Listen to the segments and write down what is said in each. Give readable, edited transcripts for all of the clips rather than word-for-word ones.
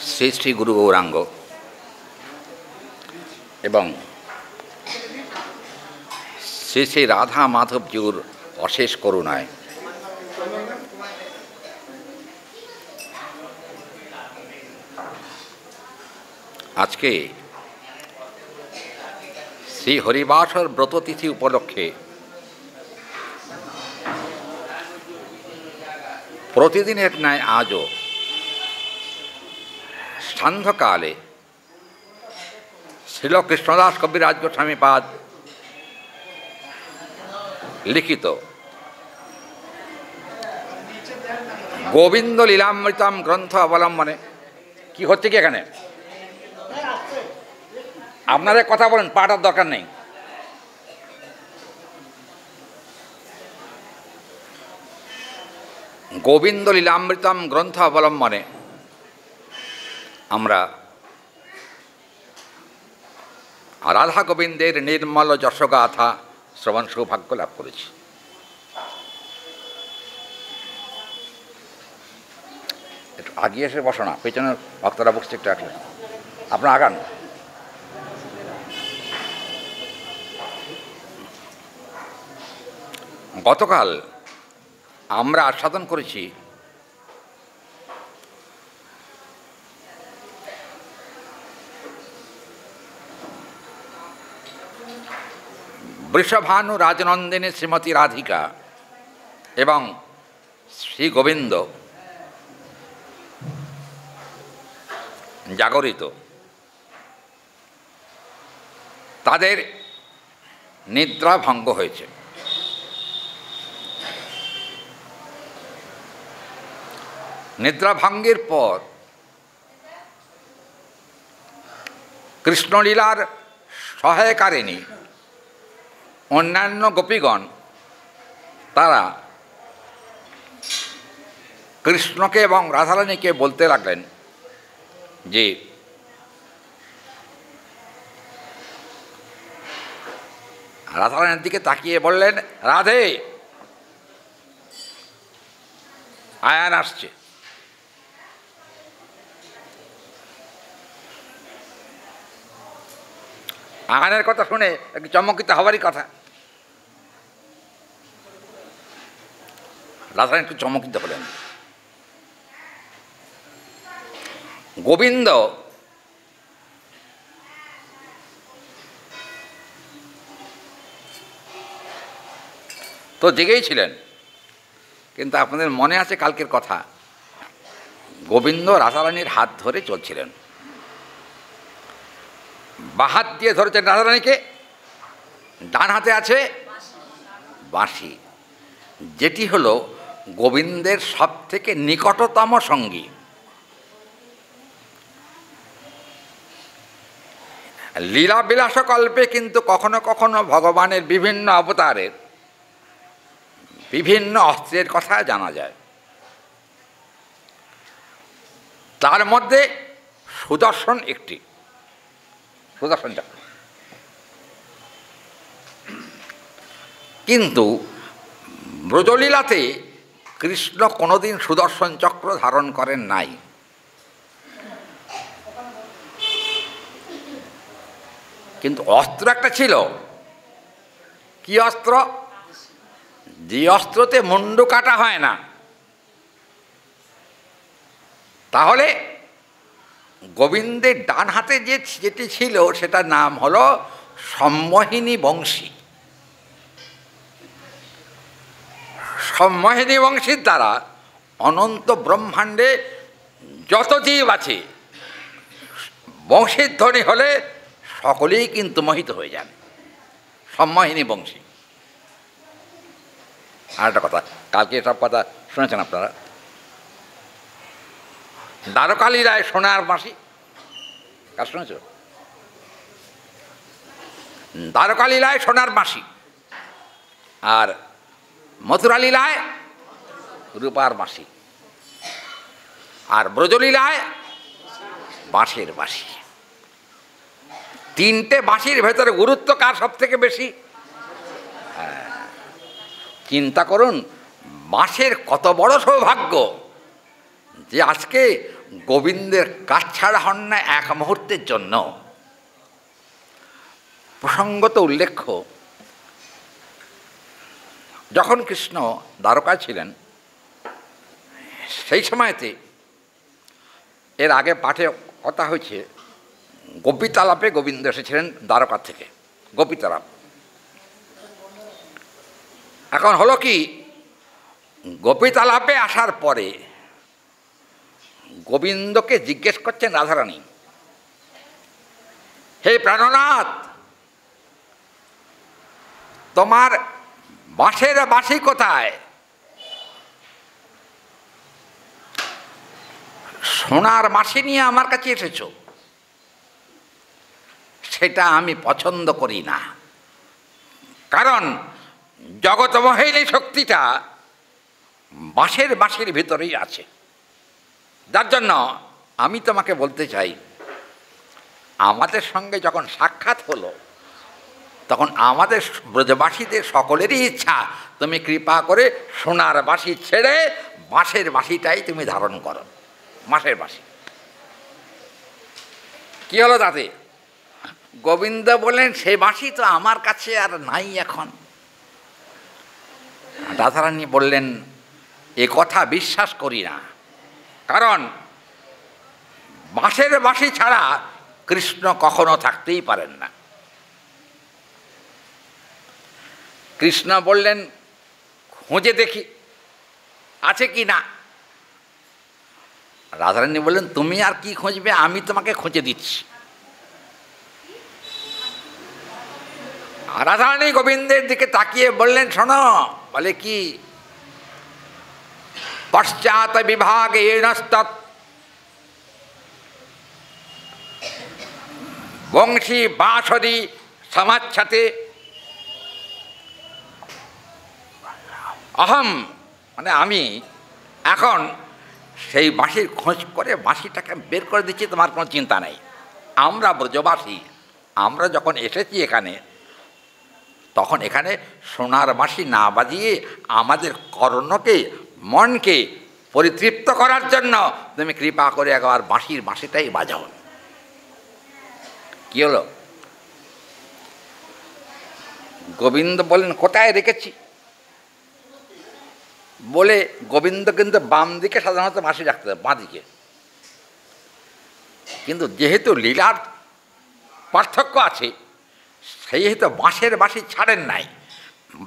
শ্রী শ্রী গুরু গৌরাঙ্গ এবং শ্রী শ্রী রাধা মাধবজিউর অশেষ করুণায় আজকে শ্রী হরিবাসর ব্রততিথি উপলক্ষে প্রতিদিনের ন্যায় আজও সান্ধ্যকালে শ্রীল কৃষ্ণদাস কবিরাজ গোস্বামীপাদ লিখিত গোবিন্দ লীলামৃতম গ্রন্থ অবলম্বনে কি হচ্ছে কি এখানে? আপনাদের কথা বলেন, পাঠার দরকার নেই। গোবিন্দ লীলামৃতম গ্রন্থ অবলম্বনে আমরা রাধা গোবিন্দের নির্মল যশগাথা শ্রবণ সৌভাগ্য লাভ করেছি। একটু আগিয়ে এসে বসো না, পেছনের ভক্তরা বসছে, একটু আসলে আপনারা আগান। গতকাল আমরা আস্বাদন করেছি বৃষভানু রাজনন্দিনী শ্রীমতী রাধিকা এবং শ্রী গোবিন্দ জাগরিত তাদের নিদ্রা ভঙ্গ হয়েছে। নিদ্রাভঙ্গের পর কৃষ্ণলীলার সহায়কারিণী অন্যান্য গোপীগণ তারা কৃষ্ণকে এবং রাধারানীকে বলতে লাগলেন যে রাধারানীর দিকে তাকিয়ে বললেন, রাধে আয়ান আসছে। আয়ানের কথা শুনে একটু চমকিত হওয়ারই কথা। রাধারানী একটু চমকিত হলেন। গোবিন্দ তো জেগেই ছিলেন, কিন্তু আপনাদের মনে আছে কালকের কথা, গোবিন্দ রাধারানীর হাত ধরে চলছিলেন। বাঁ হাত দিয়ে ধরেছেন রাধারানীকে, ডান হাতে আছে বাঁশি, যেটি হলো গোবিন্দের সব থেকে নিকটতম সঙ্গী। লীলা বিলাসকল্পে কিন্তু কখনো কখনো ভগবানের বিভিন্ন অবতারের বিভিন্ন অস্ত্রের কথা জানা যায়। তার মধ্যে সুদর্শন একটি, সুদর্শন চক্র। কিন্তু ব্রজলীলাতে কৃষ্ণ কোনোদিন সুদর্শন চক্র ধারণ করেন নাই। কিন্তু অস্ত্র একটা ছিল। কি অস্ত্র? যে অস্ত্রতে মুন্ডু কাটা হয় না। তাহলে গোবিন্দের ডান হাতে যেটি ছিল সেটার নাম হলো সম্মোহিনী বংশী। সম্মোহিনী বংশীর দ্বারা অনন্ত ব্রহ্মাণ্ডে যত জীব আছে বংশীর ধ্বনি হলে সকলেই কিন্তু মোহিত হয়ে যান। সম্মোহিনী বংশী। আর একটা কথা, কালকে এসব কথা শুনেছেন আপনারা। দ্বারকালীলায় সোনার বাঁশি, কার শুনেছ? দ্বারকালীলায় সোনার বাঁশি, আর মথুরালীলায় রূপার বাঁশি, আর ব্রজলীলায় বাঁশের বাঁশি। তিনটে বাঁশির ভেতরে গুরুত্ব কার সব থেকে বেশি? চিন্তা করুন, বাঁশের কত বড় সৌভাগ্য যে আজকে গোবিন্দের কাছছাড়া হন না এক মুহূর্তের জন্য। প্রসঙ্গত উল্লেখ্য, যখন কৃষ্ণ দ্বারকায় ছিলেন সেই সময়তে, এর আগে পাঠে কথা হয়েছে, গোপীতালাপে গোবিন্দ এসেছিলেন দ্বারকা থেকে, গোপীতালাপ। এখন হলো কি, গোপীতালাপে আসার পরে গোবিন্দকে জিজ্ঞেস করছেন রাধারানী, হে প্রাণনাথ, তোমার বাঁশের বাঁশি কোথায়? সোনার বাঁশি নিয়ে আমার কাছে এসেছ, সেটা আমি পছন্দ করি না। কারণ জগৎমোহিনী শক্তিটা বাঁশের বাঁশির ভিতরেই আছে। যার জন্য আমি তোমাকে বলতে চাই, আমাদের সঙ্গে যখন সাক্ষাৎ হলো তখন আমাদের ব্রজবাসীদের সকলেরই ইচ্ছা তুমি কৃপা করে সোনার বাঁশি ছেড়ে বাঁশের বাঁশিটাই তুমি ধারণ করো। বাঁশের বাঁশি কী হলো তাতে? গোবিন্দ বললেন, সেই বাঁশি তো আমার কাছে আর নাই এখন। রাধারানী বললেন, এ কথা বিশ্বাস করি না, কারণ বাঁশের বাঁশি ছাড়া কৃষ্ণ কখনো থাকতেই পারেন না। কৃষ্ণ বললেন, খুঁজে দেখি আছে কি না। রাধারানী বললেন, তুমি আর কি খুঁজবে, আমি তোমাকে খুঁজে দিচ্ছি। রাধারানী গোবিন্দের দিকে তাকিয়ে বললেন, শোনো। বলে কি? পশ্চাৎ বিভাগে নস্তৎ বংশী বাঁশরি সমাচ্ছতে অহম, মানে আমি এখন সেই বাঁশির খোঁজ করে বাঁশিটাকে বের করে দিচ্ছি, তোমার কোনো চিন্তা নেই। আমরা ব্রজবাসী, আমরা যখন এসেছি এখানে, তখন এখানে সোনার বাঁশি না বাজিয়ে আমাদের কর্ণকে, মনকে পরিতৃপ্ত করার জন্য তুমি কৃপা করে একবার বাঁশিটাই বাজাও। কি হলো? গোবিন্দ বলেন, কোথায় রেখেছি? বলে গোবিন্দ কিন্তু বাম দিকে সাধারণত বাঁশি রাখতে হবে, বাঁ দিকে। কিন্তু যেহেতু লীলার পার্থক্য আছে, সেই হেতু বাঁশের বাঁশি ছাড়েন নাই,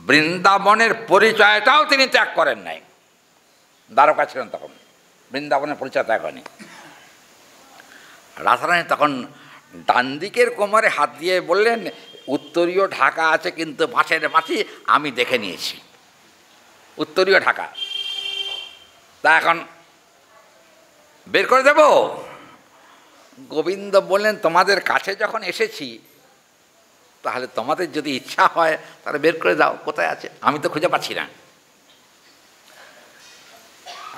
বৃন্দাবনের পরিচয়টাও তিনি ত্যাগ করেন নাই। দ্বারকা ছিলেন তখন, বৃন্দাবনের পরিচয় ত্যাগ হয়নি। রাধারানী তখন ডান দিকের কোমরে হাত দিয়ে বললেন, উত্তরীয় ঢাকা আছে কিন্তু বাঁশের বাঁশি আমি দেখে নিয়েছি, উত্তরীয় ঢাকা, তা এখন বের করে দেব? গোবিন্দ বললেন, তোমাদের কাছে যখন এসেছি, তাহলে তোমাদের যদি ইচ্ছা হয় তাহলে বের করে দাও, কোথায় আছে, আমি তো খুঁজে পাচ্ছি না।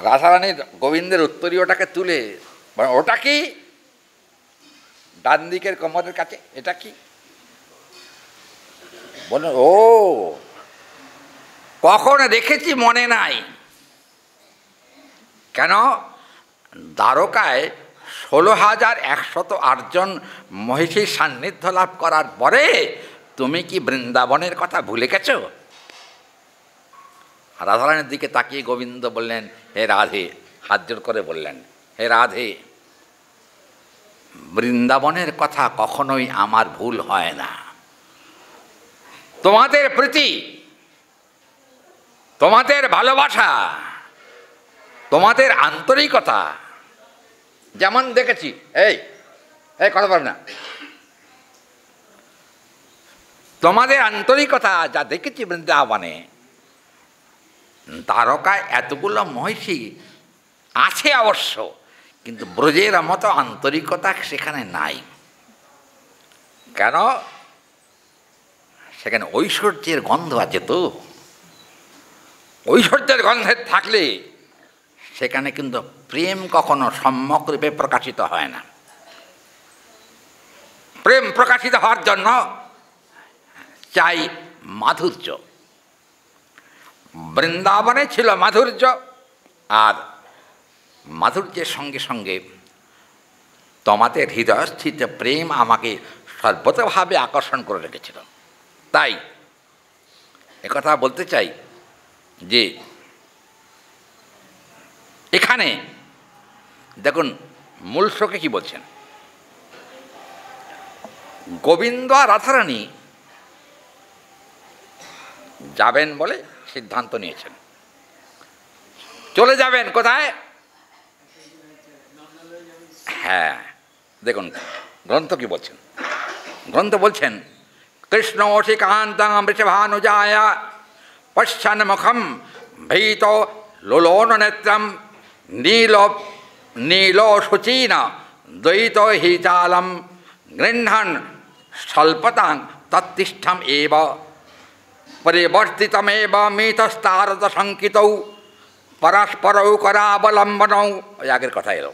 রাধারানী গোবিন্দের উত্তরীয়টাকে তুলে, ওটা কি? ডান দিকের কোমরের কাছে, এটা কি? বলে, ও কখন দেখেছি মনে নাই। কেন? দ্বারকায় 16,108 জন মহিষীর সান্নিধ্য লাভ করার পরে তুমি কি বৃন্দাবনের কথা ভুলে গেছ? রাধারানীর দিকে তাকিয়ে গোবিন্দ বললেন, হে রাধে, হাত জোড় করে বললেন, হে রাধে, বৃন্দাবনের কথা কখনোই আমার ভুল হয় না। তোমাদের প্রীতি, তোমাদের ভালোবাসা, তোমাদের আন্তরিকতা যেমন দেখেছি, এই কথা বল না, তোমাদের আন্তরিকতা যা দেখেছি বৃন্দাবনে, দ্বারকায় এতগুলো মহিষী আছে অবশ্য, কিন্তু ব্রজের মতো আন্তরিকতা সেখানে নাই। কেন? সেখানে ঐশ্বর্যের গন্ধ আছে। তো ঐশ্বর্যের গন্ধে থাকলে সেখানে কিন্তু প্রেম কখনো সম্যক রূপে প্রকাশিত হয় না। প্রেম প্রকাশিত হওয়ার জন্য চাই মাধুর্য। বৃন্দাবনে ছিল মাধুর্য, আর মাধুর্যের সঙ্গে সঙ্গে তোমাদের হৃদয়স্থিত প্রেম আমাকে সর্বতভাবে আকর্ষণ করে রেখেছিল। তাই একথা বলতে চাই যে এখানে দেখুন মূল শ্লোকে কি বলছেন, গোবিন্দ আর রাধারানী যাবেন বলে সিদ্ধান্ত নিয়েছেন। চলে যাবেন কোথায়? হ্যাঁ, দেখুন গ্রন্থ কি বলছেন। গ্রন্থ বলছেন, কৃষ্ণোষি কান্তং বৃষভানুজায় পশ্যন মুখম ভীত লোলোন নেত্রম নীলোশুচীন দ্বৈত হি চালম গৃহ্ণন স্বল্পতাং তত্তিষ্ঠম এব পরিবর্তিতমেব মিতস্তারদ শঙ্কিতৌ পরস্পরৌ করাবলম্বনৌ, ওই আগের কথা এলো,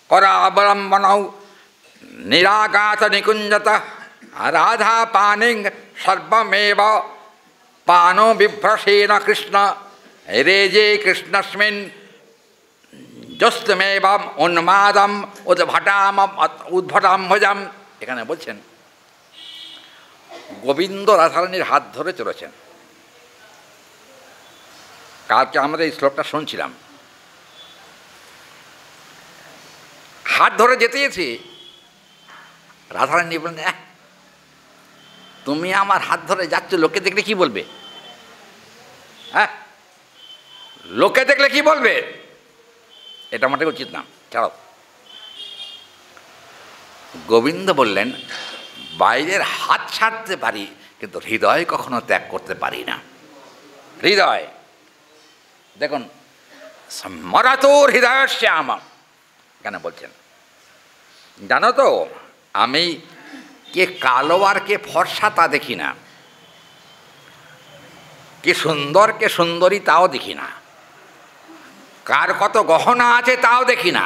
করাবলম্বনৌ নিরাগাত নিকুঞ্জত রাধা পানিং সর্বমেব পানো বিভ্রসেন কৃষ্ণ রেজে কৃষ্ণস্মিন জস্তুমেব উন্মাদম উদ্ভটাম্ভজম। এখানে বলছেন গোবিন্দ রাধারানীর হাত ধরে চলেছেন। কালকে আমরা এই শ্লোকটা শুনছিলাম, হাত ধরে যেতে যেতে রাধারানী বললেন, তুমি আমার হাত ধরে যাচ্ছ, লোকে দেখলে কি বলবে? হ্যাঁ, লোকে দেখলে কি বলবে? এটা মোটে উচিত না, ছাড়ো। গোবিন্দ বললেন, বাইরের হাত ছাড়তে পারি কিন্তু হৃদয় কখনো ত্যাগ করতে পারি না। হৃদয় দেখুন, স্মরতোর হৃদয়স্য আমার, কেন বলছেন জানো তো, আমি কে কালো আর কে ফর্সা তা দেখি না, কে সুন্দর কে সুন্দরী তাও দেখি না, কার কত গহনা আছে তাও দেখি না,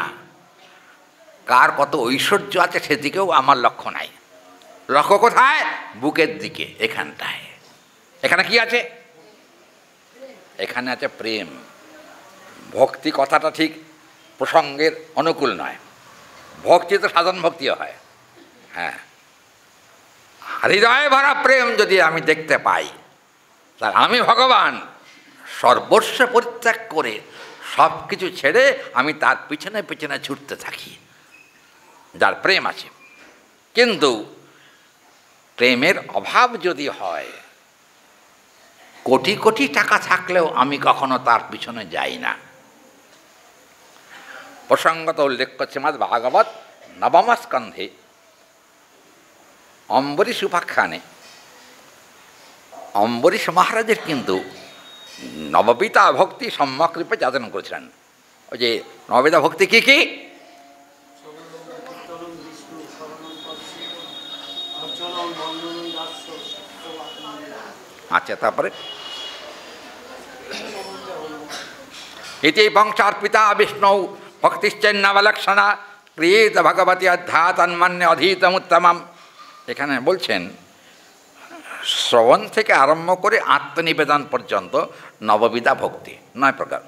কার কত ঐশ্বর্য আছে সেদিকেও আমার লক্ষ্য নাই। লক্ষ্য কোথায়? বুকের দিকে, এখানটায়। এখানে কি আছে? এখানে আছে প্রেম। ভক্তি কথাটা ঠিক প্রসঙ্গের অনুকূল নয়। ভক্তি তো সাধন ভক্তিও হয়। হ্যাঁ, হৃদয়ে ভরা প্রেম যদি আমি দেখতে পাই, তাহলে আমি ভগবান সর্বস্ব পরিত্যাগ করে সব কিছু ছেড়ে আমি তার পিছনে পিছনে ছুটতে থাকি, যার প্রেম আছে। কিন্তু প্রেমের অভাব যদি হয়, কোটি কোটি টাকা থাকলেও আমি কখনো তার পিছনে যাই না। প্রসঙ্গত উল্লেখ করছে শ্রীমদ্ ভাগবত নবম স্কন্ধে অম্বরীশ উপাখ্যানে অম্বরীশ মহারাজের কিন্তু নববিধা ভক্তি সম্যক রূপে যাচনা করেছিলেন। ওই যে নববিধা ভক্তি কি কি? আচ্ছা, তারপরে ইতি বংশার্পিতা বিষ্ণু ভক্তিশ্চন্নবলক্ষণা ক্রিয়েত ভগবতী অধ্যাত্মন্যে অধীতমুত্তমম। এখানে বলছেন শ্রবণ থেকে আরম্ভ করে আত্মনিবেদন পর্যন্ত নববিধা ভক্তি 9 প্রকার।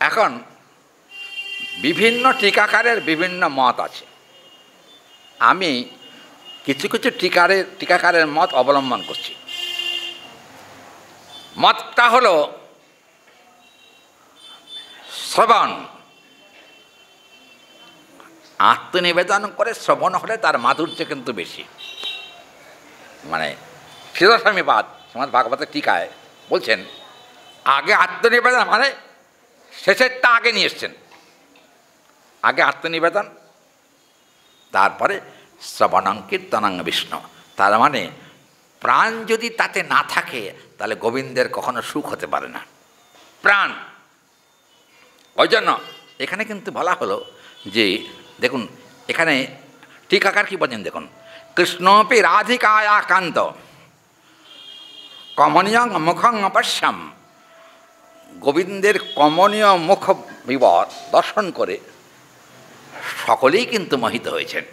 এখন বিভিন্ন টিকাকারের বিভিন্ন মত আছে। আমি কিছু কিছু টিকাকারের মত অবলম্বন করছি। মতটা হলো শ্রবণ, আত্মনিবেদন করে শ্রবণ হলে তার মাধুর্য কিন্তু বেশি। মানে শিরস্বামীবাদ শ্রীমদ্ ভাগবতের টিকায় বলছেন, আগে আত্মনিবেদন মানে শেষেরটা আগে নিয়ে এসছেন। আগে আত্মনিবেদন, তারপরে শ্রবণং কীর্তনং বিষ্ণু। তার মানে প্রাণ যদি তাতে না থাকে তাহলে গোবিন্দের কখনো সুখ হতে পারে না। প্রাণ, ওই জন্য এখানে কিন্তু বলা হলো যে দেখুন এখানে টিকাকার কি বলেন, দেখুন কৃষ্ণপি রাধিকায়া কান্ত কমনীয় মুখং অপশ্যম। গোবিন্দের কমনীয় মুখ বিবর দর্শন করে সকলেই কিন্তু মোহিত হয়েছেন।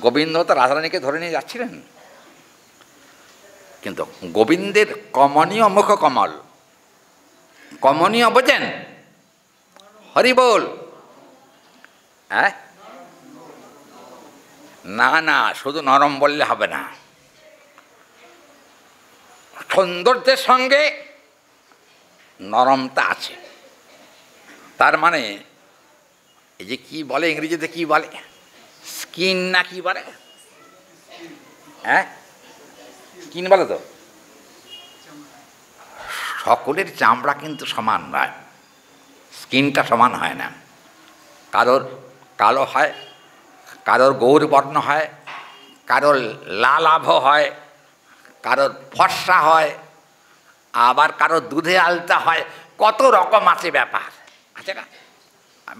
গোবিন্দ তো রাধারানীকে ধরে নিয়ে যাচ্ছিলেন, কিন্তু গোবিন্দের কমনীয় মুখ কমল, কমনীয় বোঝেন হরি বল। হ্যাঁ, না না, শুধু নরম বললে হবে না, সৌন্দর্যের সঙ্গে নরমতা আছে। তার মানে এই যে কি বলে ইংরেজিতে, কি বলে, স্কিন না কি বলে, হ্যাঁ স্কিন বলে তো। সকলের চামড়া কিন্তু সমান নয়, স্কিনটা সমান হয় না। কারোর কালো হয়, কারোর গৌর বর্ণ হয়, কারোর লালাভ হয়, কারোর ফর্সা হয়, আবার কারোর দুধে আলতা হয়, কত রকম আছে ব্যাপার আছে না।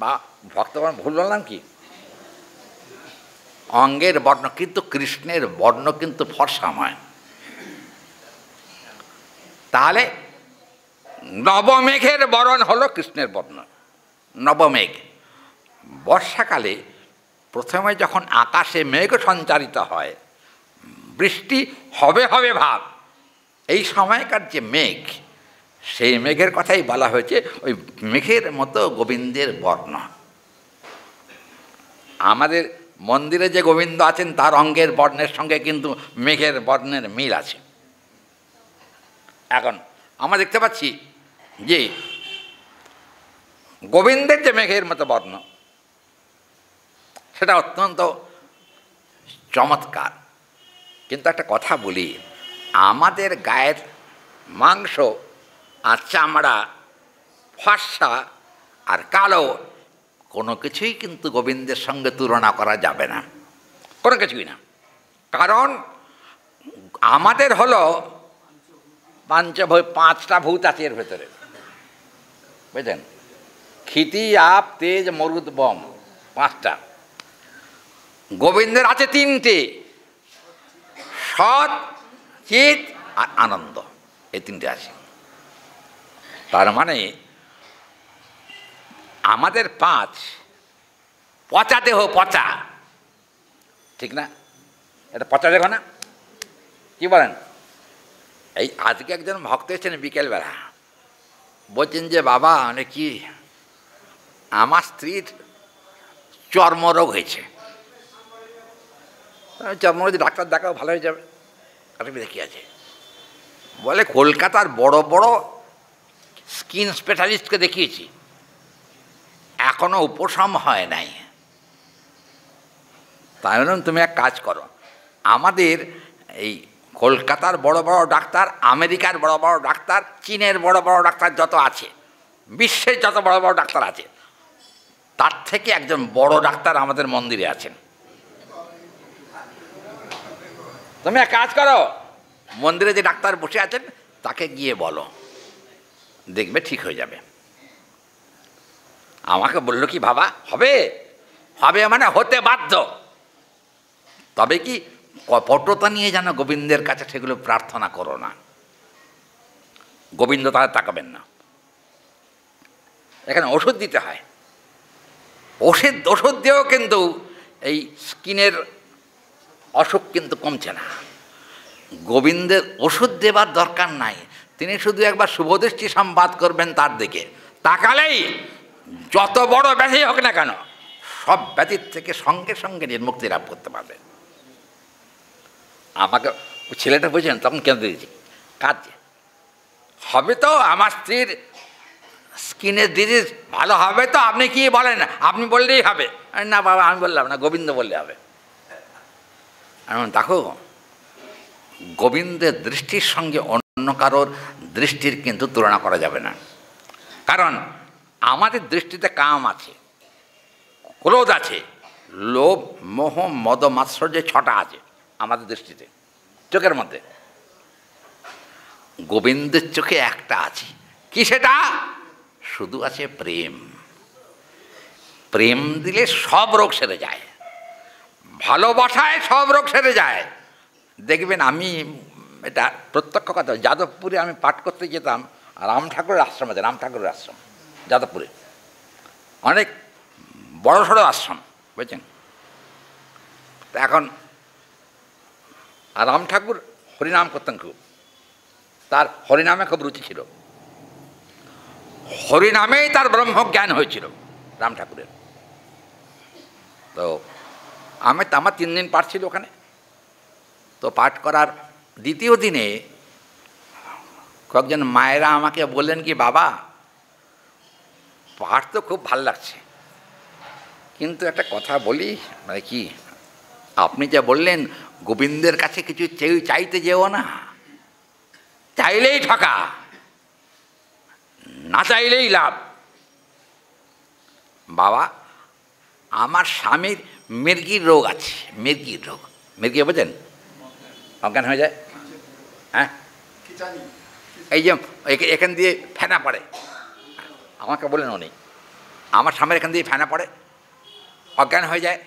বা ভক্তগণ ভুল বললাম কি, অঙ্গের বর্ণ, কিন্তু কৃষ্ণের বর্ণ কিন্তু ফর্সাময়। তাহলে নবমেঘের বরণ হলো কৃষ্ণের বর্ণ, নবমেঘ। বর্ষাকালে প্রথমে যখন আকাশে মেঘ সঞ্চারিত হয়, বৃষ্টি হবে হবে ভাব, এই সময়কার যে মেঘ, সেই মেঘের কথাই বলা হয়েছে ওই মেঘের মতো গোবিন্দের বর্ণ। আমাদের মন্দিরে যে গোবিন্দ আছেন তার অঙ্গের বর্ণের সঙ্গে কিন্তু মেঘের বর্ণের মিল আছে। এখন আমরা দেখতে পাচ্ছি যে গোবিন্দের যে মেঘের মতো বর্ণ, সেটা অত্যন্ত চমৎকার। কিন্তু একটা কথা বলি, আমাদের গায়ের মাংস আর চামড়া ফর্সা আর কালো, কোনো কিছুই কিন্তু গোবিন্দের সঙ্গে তুলনা করা যাবে না, কোনো কিছুই না। কারণ আমাদের হলো পাঁচটা ভূত আছে এর ভেতরে, বুঝলেন, ক্ষিতি, আপ, তেজ, মরুদ, বম, পাঁচটা। গোবিন্দের আছে তিনটে, সৎ, চিত আর আনন্দ, এই তিনটে আছে। তার মানে আমাদের পাঁচ, পচা দেহ, পচা, ঠিক না? এটা পচা দেহ না, কি বলেন? এই আজকে একজন ভক্ত এসেছেন বিকেলবেলা, বলছেন যে বাবা মানে কি, আমার স্ত্রীর চর্মরোগ হয়েছে, চর্মরোগ ডাক্তার দেখাও ভালো হয়ে যাবে। অসুবিধা কী আছে? বলে কলকাতার বড় বড় স্কিন স্পেশালিস্টকে দেখিয়েছি, এখনো উপশম হয় নাই। তাই বললাম তুমি এক কাজ করো, আমাদের এই কলকাতার বড় বড় ডাক্তার, আমেরিকার বড় বড় ডাক্তার, চীনের বড় বড় ডাক্তার যত আছে, বিশ্বের যত বড় বড় ডাক্তার আছে, তার থেকে একজন বড় ডাক্তার আমাদের মন্দিরে আছেন। তুমি এক কাজ করো, মন্দিরে যে ডাক্তার বসে আছেন তাকে গিয়ে বলো, দেখবে ঠিক হয়ে যাবে। আমাকে বললো কি, বাবা হবে, হবে মানে হতে বাধ্য, তবে কি কপটতা নিয়ে যেন গোবিন্দের কাছে সেগুলো প্রার্থনা করো না, গোবিন্দ তাহলে তাকাবেন না। এখানে ওষুধ দিতে হয়, ওষুধ দিয়েও কিন্তু এই স্কিনের অসুখ কিন্তু কমছে না। গোবিন্দের ওষুধ দেবার দরকার নাই, তিনি শুধু একবার শুভদৃষ্টি সম্পাদ করবেন তার দিকে, তাকালেই যত বড় ব্যাধি হোক না কেন, সব ব্যাধির থেকে সঙ্গে সঙ্গে নির্মুক্তি লাভ করতে পারবে। আমাকে ছেলেটা বুঝলেন, তখন কেন দিয়েছি কাজ হবে তো, আমার স্ত্রীর স্কিনের ডিজিজ ভালো হবে তো, আপনি কি বলেন, আপনি বললেই হবে। না বাবা আমি বললাম না, গোবিন্দ বললে হবে। দেখো, গোবিন্দের দৃষ্টির সঙ্গে অন্য কারোর দৃষ্টির কিন্তু তুলনা করা যাবে না। কারণ আমাদের দৃষ্টিতে কাম আছে, ক্রোধ আছে, লোভ, মোহ, মদ, মাৎসর্য, ছটা আছে আমাদের দৃষ্টিতে, চোখের মধ্যে। গোবিন্দের চোখে একটা আছে, কি সেটা? শুধু আছে প্রেম। প্রেম দিলে সব রোগ সেরে যায়, ভালোবাসায় সব রোগ সেরে যায়। দেখবেন, আমি এটা প্রত্যক্ষ কথা, যাদবপুরে আমি পাঠ করতে যেতাম, রাম ঠাকুরের আশ্রম আছে, রাম ঠাকুরের আশ্রম যাদবপুরে, অনেক বড় সড়ো আশ্রম, বুঝছেন। এখন রাম ঠাকুর হরিনাম করতেন খুব, তার হরিনামে খুব রুচি ছিল, হরিনামেই তার ব্রহ্মজ্ঞান হয়েছিল। রাম ঠাকুরের। তো আমার 3 দিন পাঠ ছিল ওখানে। তো পাঠ করার দ্বিতীয় দিনে কয়েকজন মায়েরা আমাকে বললেন কি, বাবা পাঠ তো খুব ভাল লাগছে, কিন্তু একটা কথা বলি, মানে কি, আপনি যা বললেন গোবিন্দের কাছে কিছু চাইতে যেও না, চাইলেই ঠকা, না চাইলেই লাভ। বাবা আমার স্বামীর মির্গির রোগ আছে, মির্গির রোগ। মির্গি বোঝেন? অজ্ঞান হয়ে যায়, হ্যাঁ, এই যে এখান দিয়ে ফেনা পড়ে, আমাকে বললেন উনি, আমার স্বামীর এখান দিয়ে ফেনা পড়ে, অজ্ঞান হয়ে যায়,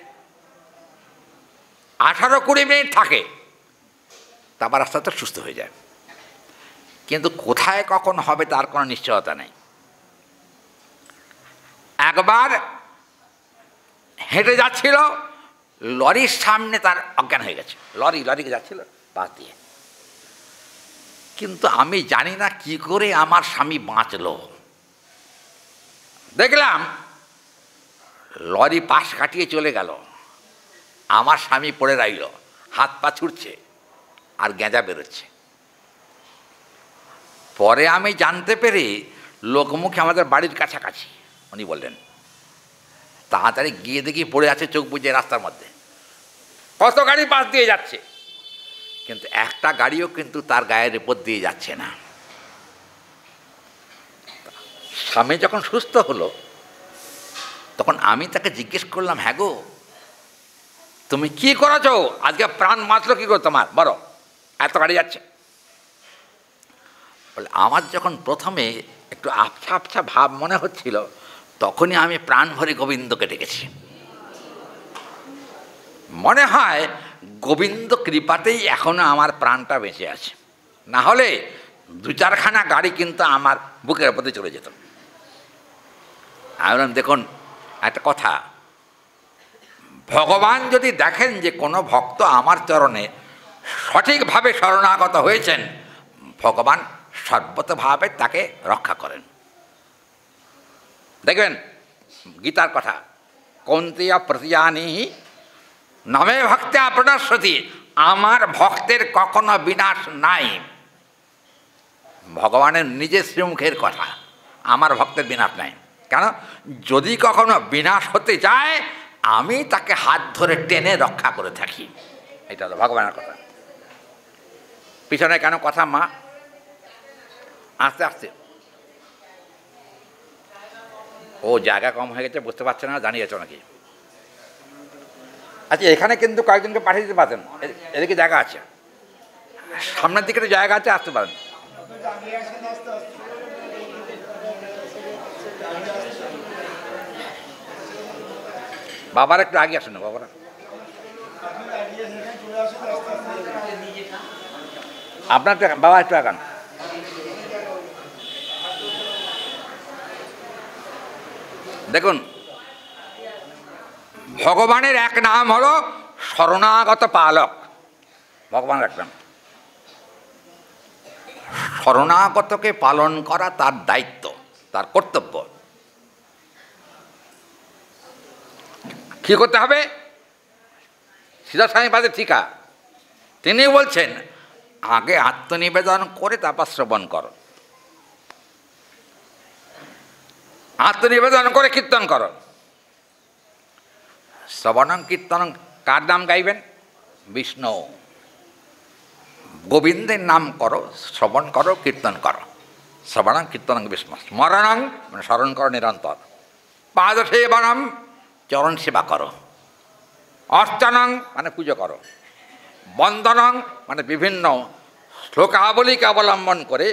18-20 মিনিট থাকে, তারপর আস্তে আস্তে সুস্থ হয়ে যায়। কিন্তু কোথায় কখন হবে তার কোনো নিশ্চয়তা নেই। একবার হেঁটে যাচ্ছিল, লরির সামনে তার অজ্ঞান হয়ে গেছে, লরিকে যাচ্ছিল পাশ দিয়ে। কিন্তু আমি জানি না কি করে আমার স্বামী বাঁচল। দেখলাম লরি পাশ কাটিয়ে চলে গেল, আমার স্বামী পড়ে রইল, হাত পা ছুটছে আর গেঁজা বেরোচ্ছে। পরে আমি জানতে পেরে, লোকমুখে আমাদের বাড়ির কাছাকাছি, উনি বললেন, তাড়াতাড়ি গিয়ে দেখি পড়ে আছে চোখ বুজে রাস্তার মধ্যে। কত গাড়ি পাশ দিয়ে যাচ্ছে, কিন্তু একটা গাড়িও কিন্তু তার গায়ের উপর দিয়ে যাচ্ছে না। স্বামী যখন সুস্থ হলো, তখন আমি তাকে জিজ্ঞেস করলাম, হ্যাঁ গো তুমি কি করেছো, আজকে প্রাণ বাঁচলো কি করে তোমার, বলো, এত গাড়ি যাচ্ছে। বলে আমার যখন প্রথমে একটু আবছা আবছা ভাব মনে হচ্ছিল, তখনই আমি প্রাণ ভরে গোবিন্দকে ডেকেছি। মনে হয় গোবিন্দ কৃপাতেই এখনো আমার প্রাণটা বেঁচে আছে, না হলে 2-4খানা গাড়ি কিন্তু আমার বুকের উপরে চলে যেত। আমি বললাম, দেখুন একটা কথা, ভগবান যদি দেখেন যে কোনো ভক্ত আমার চরণে সঠিকভাবে শরণাগত হয়েছেন, ভগবান সর্বতভাবে তাকে রক্ষা করেন। দেখবেন গীতার কথা, কৌন্তেয় প্রতিজানিহি নমে ভক্ত্যা প্রণশ্যতি, আমার ভক্তের কখনো বিনাশ নাই। ভগবানের নিজের শ্রীমুখের কথা, আমার ভক্তের বিনাশ নাই। কেন? যদি কখনো বিনাশ হতে যায়, আমি তাকে হাত ধরে টেনে রক্ষা করে থাকি। এটা হলো ভগবানের কথা। পিছনে কেন কথা মা? আস্তে আস্তে, ও জায়গা কম হয়ে গেছে, বুঝতে পারছে না, জানিয়েছ নাকি? আচ্ছা, এখানে কিন্তু কয়েকজনকে পাঠিয়ে দিতে পারতেন, এদিকে জায়গা আছে, সামনের দিকে জায়গা আছে, আসতে পারেন। বাবার একটু আগে আসেন না, বাবারা আপনার বাবা একটু আগান। দেখুন, ভগবানের এক নাম হলো শরণাগত পালক। ভগবানের এক নাম, শরণাগতকে পালন করা তার দায়িত্ব, তার কর্তব্য। কি করতে হবে? সিধা স্বামীপাদের ঠিকা, তিনি বলছেন আগে আত্মনিবেদন করে তারপর শ্রবণ করো, আত্মনিবেদন করে কীর্তন করো। শ্রবণং কীর্তনং, কার নাম গাইবেন? বিষ্ণু, গোবিন্দের নাম করো, শ্রবণ করো, কীর্তন করো। শ্রবণং কীর্তনং বিষ্ণু, স্মরণং মানে স্মরণ করো নিরন্তর, পাদসেবনম চরণ সেবা করো, অর্চনং মানে পুজো করো, বন্দনং মানে বিভিন্ন শ্লোকাবলীকে অবলম্বন করে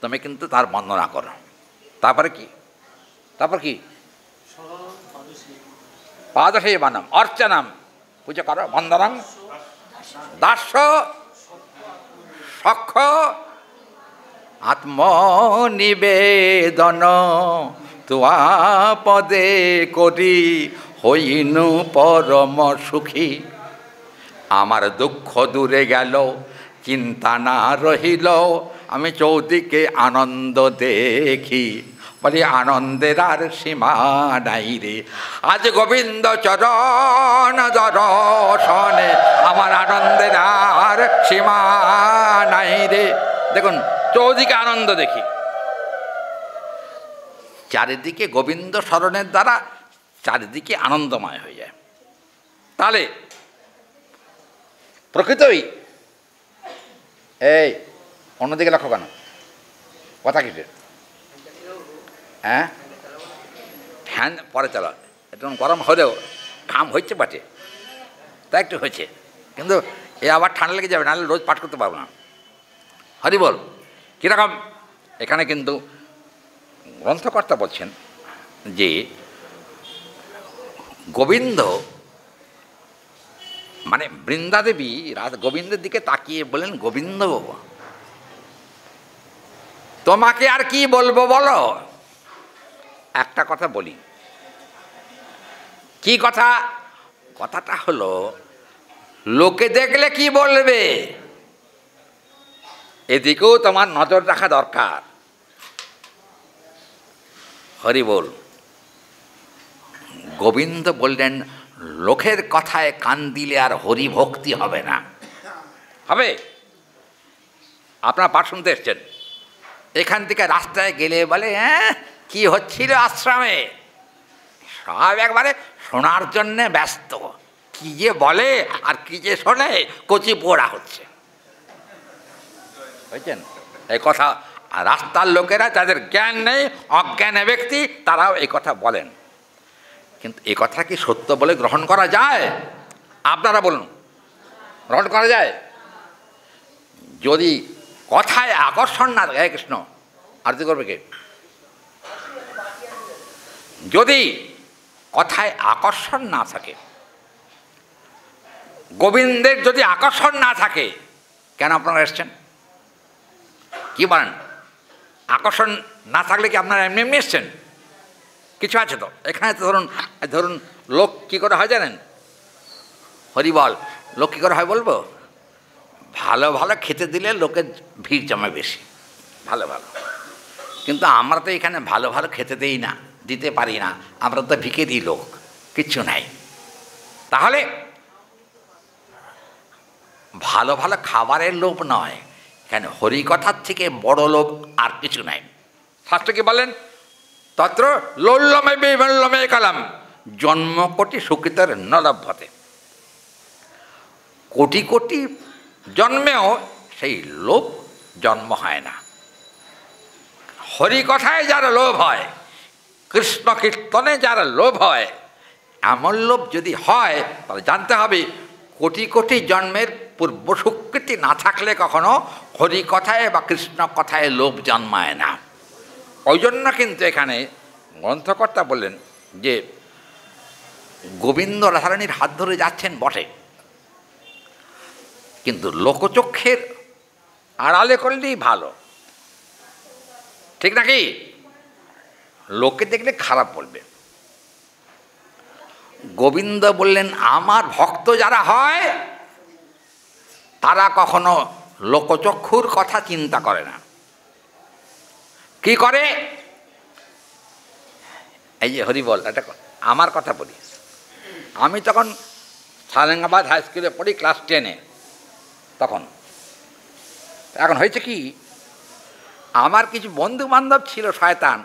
তুমি কিন্তু তার বন্দনা করো। তারপরে কি? তারপর কি? পাদসেবনম, অর্চনম পুজো করো, বন্দনং দাস্য সক্ষ আত্মনিবেদন, তোয়া পদে করি হইনু পরম সুখী। আমার দুঃখ দূরে গেল, চিন্তা না রহিল, আমি চৌদিকে আনন্দ দেখি, বলি আনন্দের আর সীমা নাই রে, আজ গোবিন্দ চরণ দর্শনে আমার আনন্দের আর সীমা নাই রে। দেখুন চৌদিকে আনন্দ দেখি, চারিদিকে গোবিন্দ স্মরণের দ্বারা চারিদিকে আনন্দময় হয়ে যায়। তাহলে প্রকৃতই এই অন্যদিকে লক্ষ্য কেন, কথা কিসের? হ্যাঁ, ফ্যান পরে চালা, একটু গরম হলেও ঘাম হচ্ছে পাটে, তা একটু হয়েছে, কিন্তু এ আবার ঠান্ডা লেগে যাবে, নাহলে রোজ পাঠ করতে পারবো না। হরি বল। কীরকম? এখানে কিন্তু গ্রন্থকর্তা বলছেন যে গোবিন্দ মানে বৃন্দাদেবী গোবিন্দের দিকে তাকিয়ে বলেন, গোবিন্দ তোমাকে আর কি বলবো বলো, একটা কথা বলি। কি কথা? কথাটা হলো লোকে দেখলে কি বলবে, এদিকেও তোমার নজর রাখা দরকার। হরি বল। গোবিন্দ বললেন, লোকের কথায় কান দিলে আর হরি ভক্তি হবে না। হবে? আপনারা পাঠ শুনতে এসছেন, এখান থেকে রাস্তায় গেলে বলে হ্যাঁ কি হচ্ছিল আশ্রমে, সব একবারে শোনার জন্যে ব্যস্ত, কি যে বলে আর কি যে শোনে, কচি পোড়া হচ্ছে। বুঝছেন এই কথা? আর রাস্তার লোকেরা যাদের জ্ঞান নেই, অজ্ঞানী ব্যক্তি, তারাও এই কথা বলেন। কিন্তু এ কথা কি সত্য বলে গ্রহণ করা যায়? আপনারা বলুন, গ্রহণ করা যায়? যদি কথায় আকর্ষণ না থাকে, কৃষ্ণ আরতি করবে কে? যদি কথায় আকর্ষণ না থাকে, গোবিন্দের যদি আকর্ষণ না থাকে, কেন আপনারা এসছেন? কি বলেন? আকর্ষণ না থাকলে কি আপনারা এমনি এমনি এসছেন? কিছু আছে তো এখানে। তো ধরুন লোক কী করে হয় জানেন? হরিবল। লোক কী করে হয় বলবো? ভালো ভালো খেতে দিলে লোকের ভিড় জমে বেশি, ভালো ভালো। কিন্তু আমরা তো এখানে ভালো ভালো খেতে দিই না, দিতে পারি না, আমরা তো ভিখারি লোক, কিচ্ছু নাই। তাহলে ভালো ভালো খাবারের লোভ নয়, এখানে হরিকথার থেকে বড় লোভ আর কিছু নাই। শাস্ত্র কি বলেন? তত্র লোল্লমে বিমল্লমে কালাম জন্ম কোটি সুকৃতের ন লভ্যতে। কোটি কোটি জন্মেও সেই লোভ জন্ম হয় না। হরিকথায় যারা লোভ হয়, কৃষ্ণ কীর্তনে যারা লোভ হয়, এমন লোভ যদি হয় তাহলে জানতে হবে কোটি কোটি জন্মের পূর্ব সুকৃতি না থাকলে কখনো হরিকথায় বা কৃষ্ণ কথায় লোভ জন্মায় না। ওই জন্য কিন্তু এখানে গ্রন্থকর্তা বললেন যে গোবিন্দ রাধারানীর হাত ধরে যাচ্ছেন বটে, কিন্তু লোকচক্ষের আড়ালে করলেই ভালো, ঠিক নাকি? লোকে দেখলে খারাপ বলবে। গোবিন্দ বললেন, আমার ভক্ত যারা হয় তারা কখনো লোকচক্ষুর কথা চিন্তা করে না। কি করে? এই যে হরিবল, এটা আমার কথা বলি। আমি তখন সারেঙ্গাবাদ হাই স্কুলে পড়ি, ক্লাস 10-এ। তখন এখন হয়েছে কি, আমার কিছু বন্ধু বান্ধব ছিল শয়তান,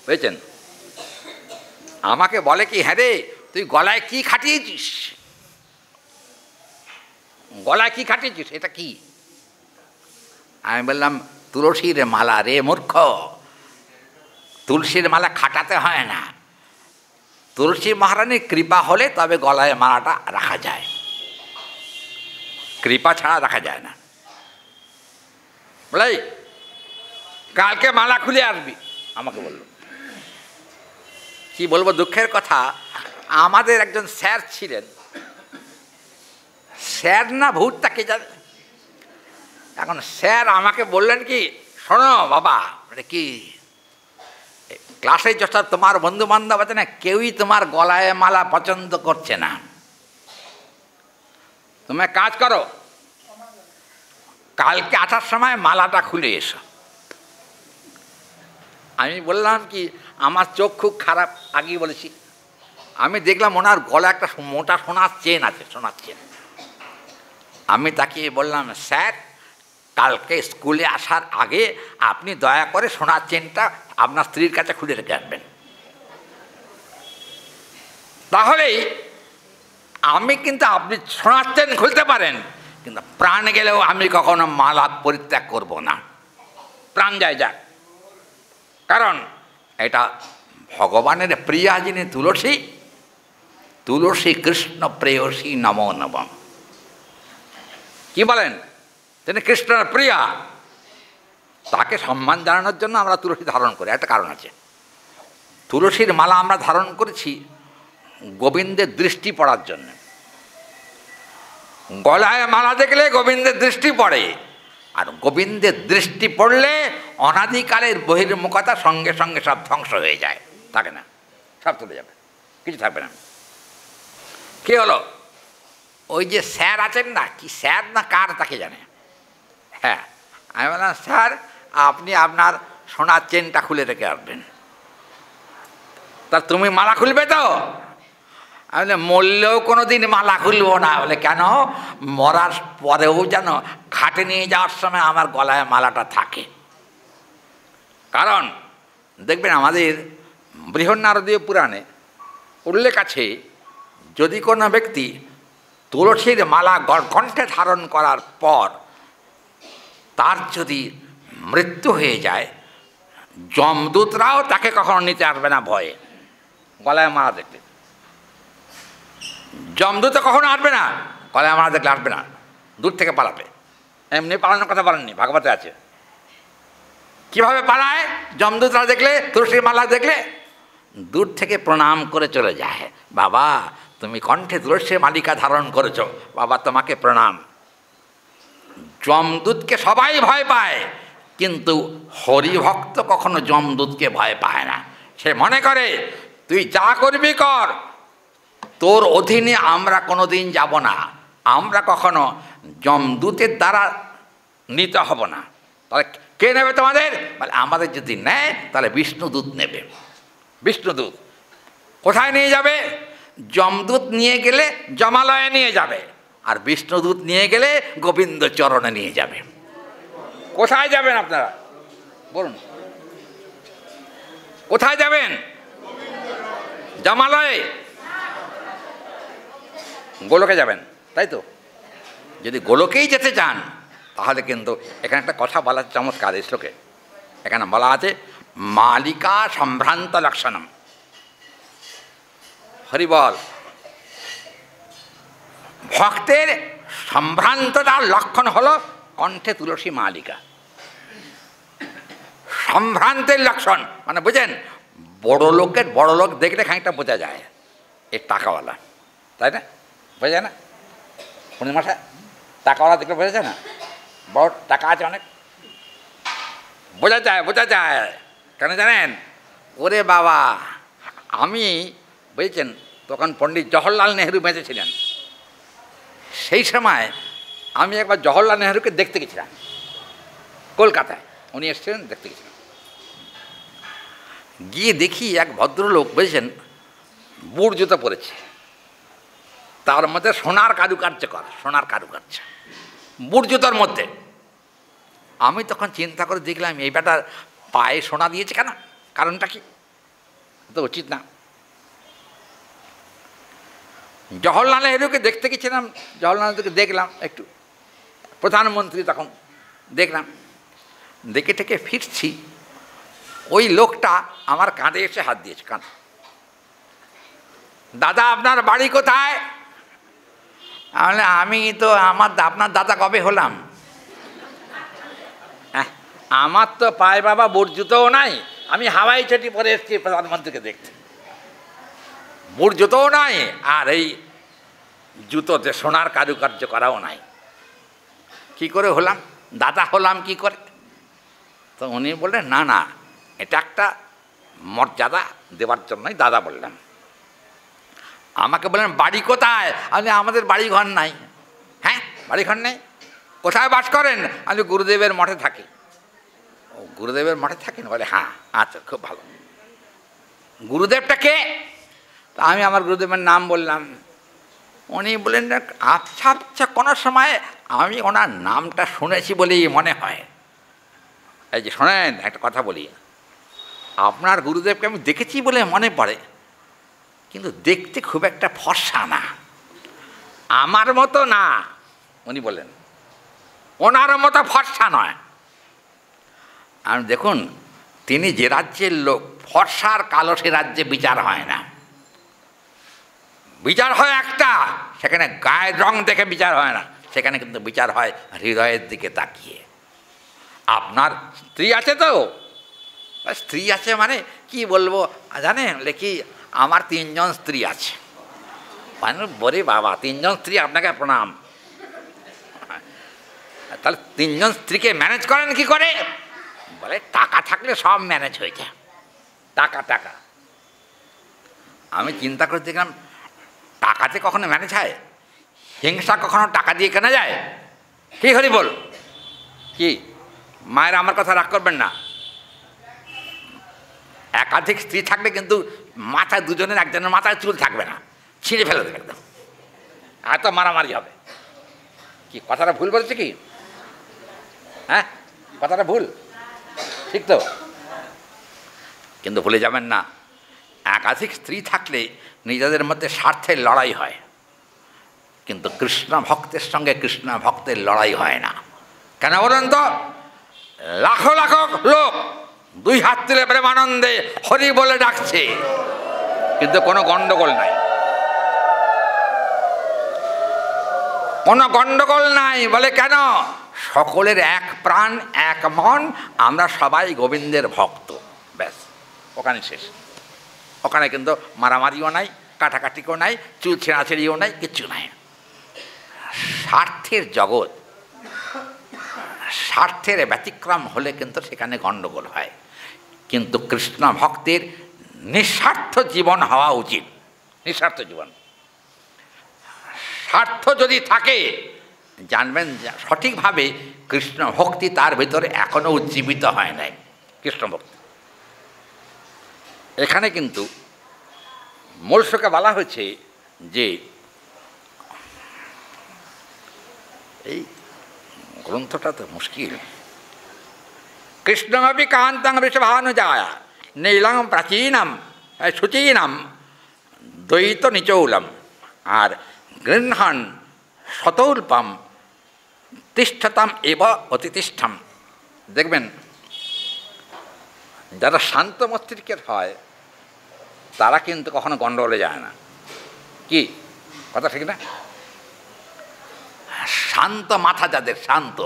বুঝেছেন? আমাকে বলে কি, হ্যাঁ রে তুই গলায় কি খাটিয়েছিস, গলায় কি খাটিয়েছিস, এটা কি? আমি বললাম, তুলসীর মালা রে মূর্খ, তুলসীর মালা খাটাতে হয় না, তুলসী মহারানীর কৃপা হলে তবে গলায় মালাটা রাখা যায়, কৃপা ছাড়া রাখা যায় না। বলাই কালকে মালা খুলে আসবি, আমাকে বলল। কি বলবো, দুঃখের কথা, আমাদের একজন স্যার ছিলেন, স্যার না ভূত তাকে জানে। এখন স্যার আমাকে বললেন কি, শোনো বাবা, মানে কি ক্লাসে যত তোমার বন্ধু বান্ধব আছে না, কেউই তোমার গলায় মালা পছন্দ করছে না, তুমি কাজ করো, কালকে আসার সময় মালাটা খুলে এসো। আমি বললাম কি, আমার চোখ খুব খারাপ, আগেই বলেছি। আমি দেখলাম ওনার গলা একটা মোটা সোনার চেন আছে, সোনার চেন। আমি তাকে বললাম, স্যার কালকে স্কুলে আসার আগে আপনি দয়া করে সোনার চেনটা আপনার স্ত্রীর কাছে খুলে রেখে আসবেন, তাহলেই আমি কিন্তু, আপনি সোনার চেন খুলতে পারেন কিন্তু প্রাণ গেলেও আমি কখনো মালা পরিত্যাগ করব না, প্রাণ যায় যাক। কারণ এটা ভগবানের প্রিয়া যিনি তুলসী, তুলসী কৃষ্ণ প্রেয়সী নমো নমঃ। কি বলেন? তিনি কৃষ্ণের প্রিয়া, তাকে সম্মান জানানোর জন্য আমরা তুলসী ধারণ করি। একটা কারণ আছে, তুলসীর মালা আমরা ধারণ করেছি গোবিন্দের দৃষ্টি পড়ার জন্য। গলায় মালা দেখলে গোবিন্দের দৃষ্টি পড়ে, আর গোবিন্দের দৃষ্টি পড়লে অনাদিকালের বহির্মুখতা সঙ্গে সঙ্গে সব ধ্বংস হয়ে যায়, থাকে না, সব চলে যাবে, কিছু থাকবে না। কি হলো? ওই যে স্যার আছেন না, কি স্যার না কার তাকে জানে, হ্যাঁ, আমি বললাম স্যার আপনি আপনার সোনার চেনটা খুলে রেখে আসবেন। তা তুমি মালা খুলবে তো? আমি বলে মরলেও কোনো দিন মালা খুলবো না। বলে কেন? মরার পরেও যেন ঘাটে নিয়ে যাওয়ার সময় আমার গলায় মালাটা থাকে। কারণ দেখবেন আমাদের বৃহন্নারদীয় পুরাণে উল্লেখ আছে, যদি কোনো ব্যক্তি তুলসীর মালা কণ্ঠে ধারণ করার পর তার যদি মৃত্যু হয়ে যায়, যমদূতরাও তাকে কখনো নিতে আসবে না ভয়ে, গলায় মালা দেখলে। যমদূত কখনো আসবে না, গলায় মালা দেখলে আসবে না, দূর থেকে পালাবে। এমনি পালানোর কথা বলেননি, ভাগবতে আছে। কিভাবে পালায়? যমদূতরা দেখলে, তুলসীর মালা দেখলে দূর থেকে প্রণাম করে চলে যায়। বাবা তুমি কণ্ঠে তুলসীর মালিকা ধারণ করেছ, বাবা তোমাকে প্রণাম। যমদূতকে সবাই ভয় পায়, কিন্তু হরিভক্ত কখনো যমদূতকে ভয় পায় না। সে মনে করে তুই যা করবি কর, তোর অধীনে আমরা কোনো দিন যাব না, আমরা কখনো যমদূতের দ্বারা নিতে হব না। তাহলে কে নেবে তোমাদের? বলে আমাদের যদি নেয় তাহলে বিষ্ণুদূত নেবে। বিষ্ণুদূত কোথায় নিয়ে যাবে? যমদূত নিয়ে গেলে জমালয়ে নিয়ে যাবে, আর বিষ্ণুদূত নিয়ে গেলে গোবিন্দ চরণে নিয়ে যাবে। কোথায় যাবেন আপনারা বলুন? কোথায় যাবেন? জমালয়ে, গোলকে যাবেন, তাই তো? যদি গোলকেই যেতে চান তাহলে কিন্তু এখানে একটা কথা বলা চমৎকার। এই শ্লোকে এখানে বলা আছে মালিকা সম্ভ্রান্ত লক্ষণম। হরিবল, ভক্তের সম্ভ্রান্ততার লক্ষণ হলো কণ্ঠে তুলসী মালিকা। সম্ভ্রান্তের লক্ষণ মানে বুঝেন, বড় লোক দেখলে খানিকটা বোঝা যায় এ টাকাওয়ালা, তাই না? বোঝা যায় না? পূর্ণিমাশা টাকাওয়ালা দেখলে বোঝা যায় না? বড় টাকা আছে অনেক, বোঝা যায়। কেন জানেন? ওরে বাবা, আমি বুঝেছেন তখন পণ্ডিত জওহরলাল নেহরু বেঁচে ছিলেন। সেই সময় আমি একবার জওহরলাল নেহরুকে দেখতে গেছিলাম কলকাতায়, উনি এসেছিলেন, দেখতে গেছিলাম। গিয়ে দেখি এক ভদ্রলোক বুঝেছেন বুট জুতো পরেছে, তার মধ্যে সোনার কারুকার্য করা, সোনার কারুকার্য বুট জুতোর মধ্যে। আমি তখন চিন্তা করে দেখলাম এই ব্যাটার পায়ে সোনা দিয়েছে কেন, কারণটা কি? তো উচিত না। জওহরলাল নেহরুকে দেখতে গেছিলাম, জওহরলাল নেহরুকে দেখলাম, একটু প্রধানমন্ত্রী তখন দেখলাম, দেখে ঠেকে ফিরছি, ওই লোকটা আমার কাঁধে এসে হাত দিয়েছে, কাঁধ। দাদা আপনার বাড়ি কোথায়? আমি তো আপনার দাদা কবে হলাম? আমার তো পায়ে বাবা বুট জুতোও নাই, আমি হাওয়াই চটি পরে এসেছি প্রধানমন্ত্রীকে দেখতে, বুট জুতোও নাই, আর এই জুতোতে সোনার কারুকার্য করাও নাই। কি করে হলাম দাদা, হলাম কি করে? তো উনি বললেন না না, এটা একটা মর্যাদা দেওয়ার জন্যই দাদা বললাম। আমাকে বললেন বাড়ি কোথায়? আমাদের বাড়ি ঘর নাই। হ্যাঁ, বাড়ি ঘর নেই? কোথায় বাস করেন? আমি গুরুদেবের মঠে থাকি। গুরুদেবের মঠে থাকেন? বলে হ্যাঁ। আচ্ছা, খুব ভালো। গুরুদেবটা কে? তা আমি আমার গুরুদেবের নাম বললাম। উনি বললেন, আচ্ছা আচ্ছা, কোনো সময় আমি ওনার নামটা শুনেছি বলেই মনে হয়। এই যে শোনেন, একটা কথা বলি, আপনার গুরুদেবকে আমি দেখেছি বলে মনে পড়ে, কিন্তু দেখতে খুব একটা ফর্সা না, আমার মতো না। উনি বললেন ওনার মতো ফর্সা নয়। আর দেখুন, তিনি যে রাজ্যের লোক, ফর্সা আর কালো সে রাজ্যে বিচার হয় না। বিচার হয় একটা, সেখানে গায়ের রং দেখে বিচার হয় না, সেখানে কিন্তু বিচার হয় হৃদয়ের দিকে তাকিয়ে। আপনার স্ত্রী আছে তো? স্ত্রী আছে মানে কি বলবো জানেন, কি আমার 3 জন স্ত্রী আছে। মানে বলে বাবা, 3 জন স্ত্রী, আপনাকে প্রণাম। তাহলে 3 জন স্ত্রীকে ম্যানেজ করেন কি করে? বলে টাকা থাকলে সব ম্যানেজ হয়ে যায়। টাকা টাকা। আমি চিন্তা করে দেখলাম, টাকাতে কখনো ম্যানেজ হয়? হিংসা কখনো টাকা দিয়ে কেনা যায়? কি হরি বল? কি মায়েরা আমার কথা রাগ করবেন না। একাধিক স্ত্রী থাকলে কিন্তু মাথায় দুজনের, একজনের মাথায় চুল থাকবে না, ছিঁড়ে ফেলে দেবে একদম, এত মারামারি হবে। কি কথাটা ভুল বলছে কি? হ্যাঁ, কথাটা ভুল, ঠিক তো? কিন্তু ভুলে যাবেন না, একাধিক স্ত্রী থাকলে নিজেদের মধ্যে স্বার্থের লড়াই হয়, কিন্তু কৃষ্ণ ভক্তের সঙ্গে কৃষ্ণ ভক্তের লড়াই হয় না। কেন বলুন তো? লাখো লাখো লোক 2 হাত তুলে প্রেমানন্দে হরি বলে ডাকছে, কিন্তু কোনো গন্ডগোল নাই, কোনো গন্ডগোল নাই। বলে কেন? সকলের এক প্রাণ এক মন, আমরা সবাই গোবিন্দের ভক্ত, ব্যাস, ওখানে শেষ। ওখানে কিন্তু মারামারিও নাই, কাটাকাটিও নাই, চুল ছেঁড়াছেড়িও নাই, কিচ্ছু নাই। স্বার্থের জগৎ, স্বার্থের ব্যতিক্রম হলে কিন্তু সেখানে গণ্ডগোল হয়, কিন্তু কৃষ্ণ ভক্তের নিঃস্বার্থ জীবন হওয়া উচিত। নিঃস্বার্থ জীবন। স্বার্থ যদি থাকে, জানবেন সঠিকভাবে কৃষ্ণ ভক্তি তার ভিতরে এখনও উজ্জীবিত হয় নাই। কৃষ্ণ ভক্তি এখানে কিন্তু মূল শ্লোকে বলা হয়েছে যে, এই গ্রন্থটা তো মুশকিল। কৃষ্ণমপি কান্তাং বৃষভানুজায় নীলং প্রাচীনম শুচীনম দ্বৈত নিচৌলম আর গৃহ্ণান শতৌল্পম তিষ্ঠতাম এব অতিতিষ্ঠম। দেখবেন, যারা শান্ত মস্তিষ্কের হয় তারা কিন্তু কখনো গণ্ডগোলে যায় না। কি কথা ঠিক না? শান্ত মাথা যাদের, শান্ত,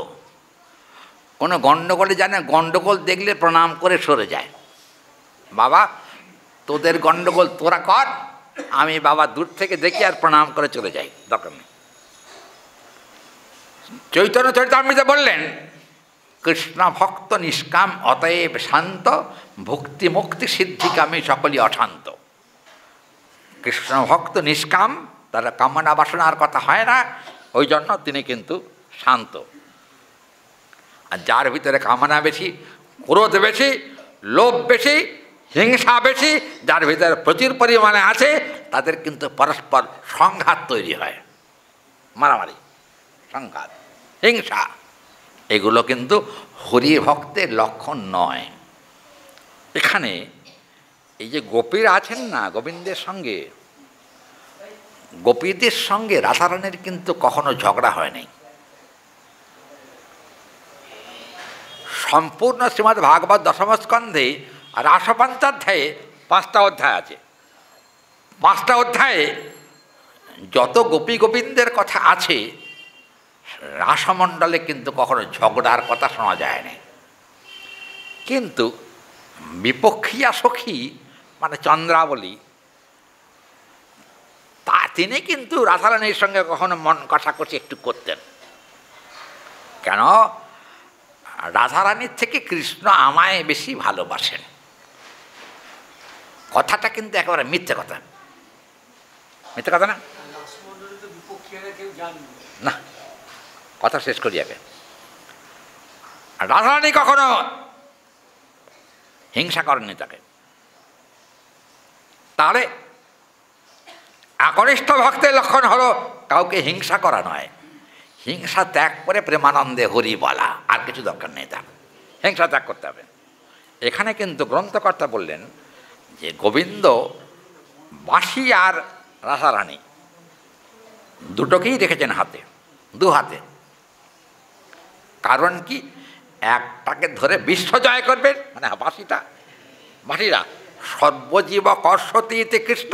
কোনো গণ্ডগোলে যায় না। গণ্ডগোল দেখলে প্রণাম করে সরে যায়। বাবা তোদের গণ্ডগোল তোরা কর, আমি বাবা দূর থেকে দেখি আর প্রণাম করে চলে যাই, দরকার নেই। চৈতন্য চরিতামৃতে বললেন, কৃষ্ণ ভক্ত নিষ্কাম অতএব শান্ত, ভক্তি মুক্তি সিদ্ধিকামী সকলই অশান্ত। কৃষ্ণ ভক্ত নিষ্কাম, তারা কামনা বাসনার কথা হয় না, ওই জন্য তিনি কিন্তু শান্ত। আর যার ভিতরে কামনা বেশি, ক্রোধ বেশি, লোভ বেশি, হিংসা বেশি, যার ভিতরে প্রচুর পরিমাণে আছে, তাদের কিন্তু পরস্পর সংঘাত তৈরি হয়, মারামারি, সংঘাত, হিংসা। এগুলো কিন্তু হরি ভক্তের লক্ষণ নয়। এখানে এই যে গোপীরা আছেন না গোবিন্দের সঙ্গে, গোপীদের সঙ্গে রাধারানীর কিন্তু কখনো ঝগড়া হয় নাই। সম্পূর্ণ শ্রীমদ্ ভাগবত দশম স্কন্ধে রাসপঞ্চাধ্যায়ে 5টা অধ্যায় আছে। 5টা অধ্যায়ে যত গোপী গোবিন্দের কথা আছে, রাসমণ্ডলে কিন্তু কখনো ঝগড়ার কথা শোনা যায় না। কিন্তু বিপক্ষিয়া সখী মানে চন্দ্রাবলী, তিনি কিন্তু রাধারানীর সঙ্গে কখনো মন কষাকষি একটু করতেন। কেন? রাধারানীর থেকে কৃষ্ণ আমায় বেশি ভালোবাসেন। কথাটা কিন্তু একেবারে মিথ্যে কথা, মিথ্যে কথা না? না, কথা শেষ করি আগে। রাধারানী কখনো হিংসা করেননি তাকে। তাহলে একনিষ্ঠ ভক্তের লক্ষণ হলো কাউকে হিংসা করা নয়, হিংসা ত্যাগ করে প্রেমানন্দে হরি বলা, আর কিছু দরকার নেই তার, হিংসা ত্যাগ করতে হবে। এখানে কিন্তু গ্রন্থকর্তা বললেন যে গোবিন্দ বাঁশি আর রাধারানী দুটোকেই রেখেছেন হাতে, দু হাতে। কারণ কি, একটাকে ধরে বিশ্ব জয় করবেন, মানে বাঁশিরা সর্বজীব কর্ষতীতে কৃষ্ণ,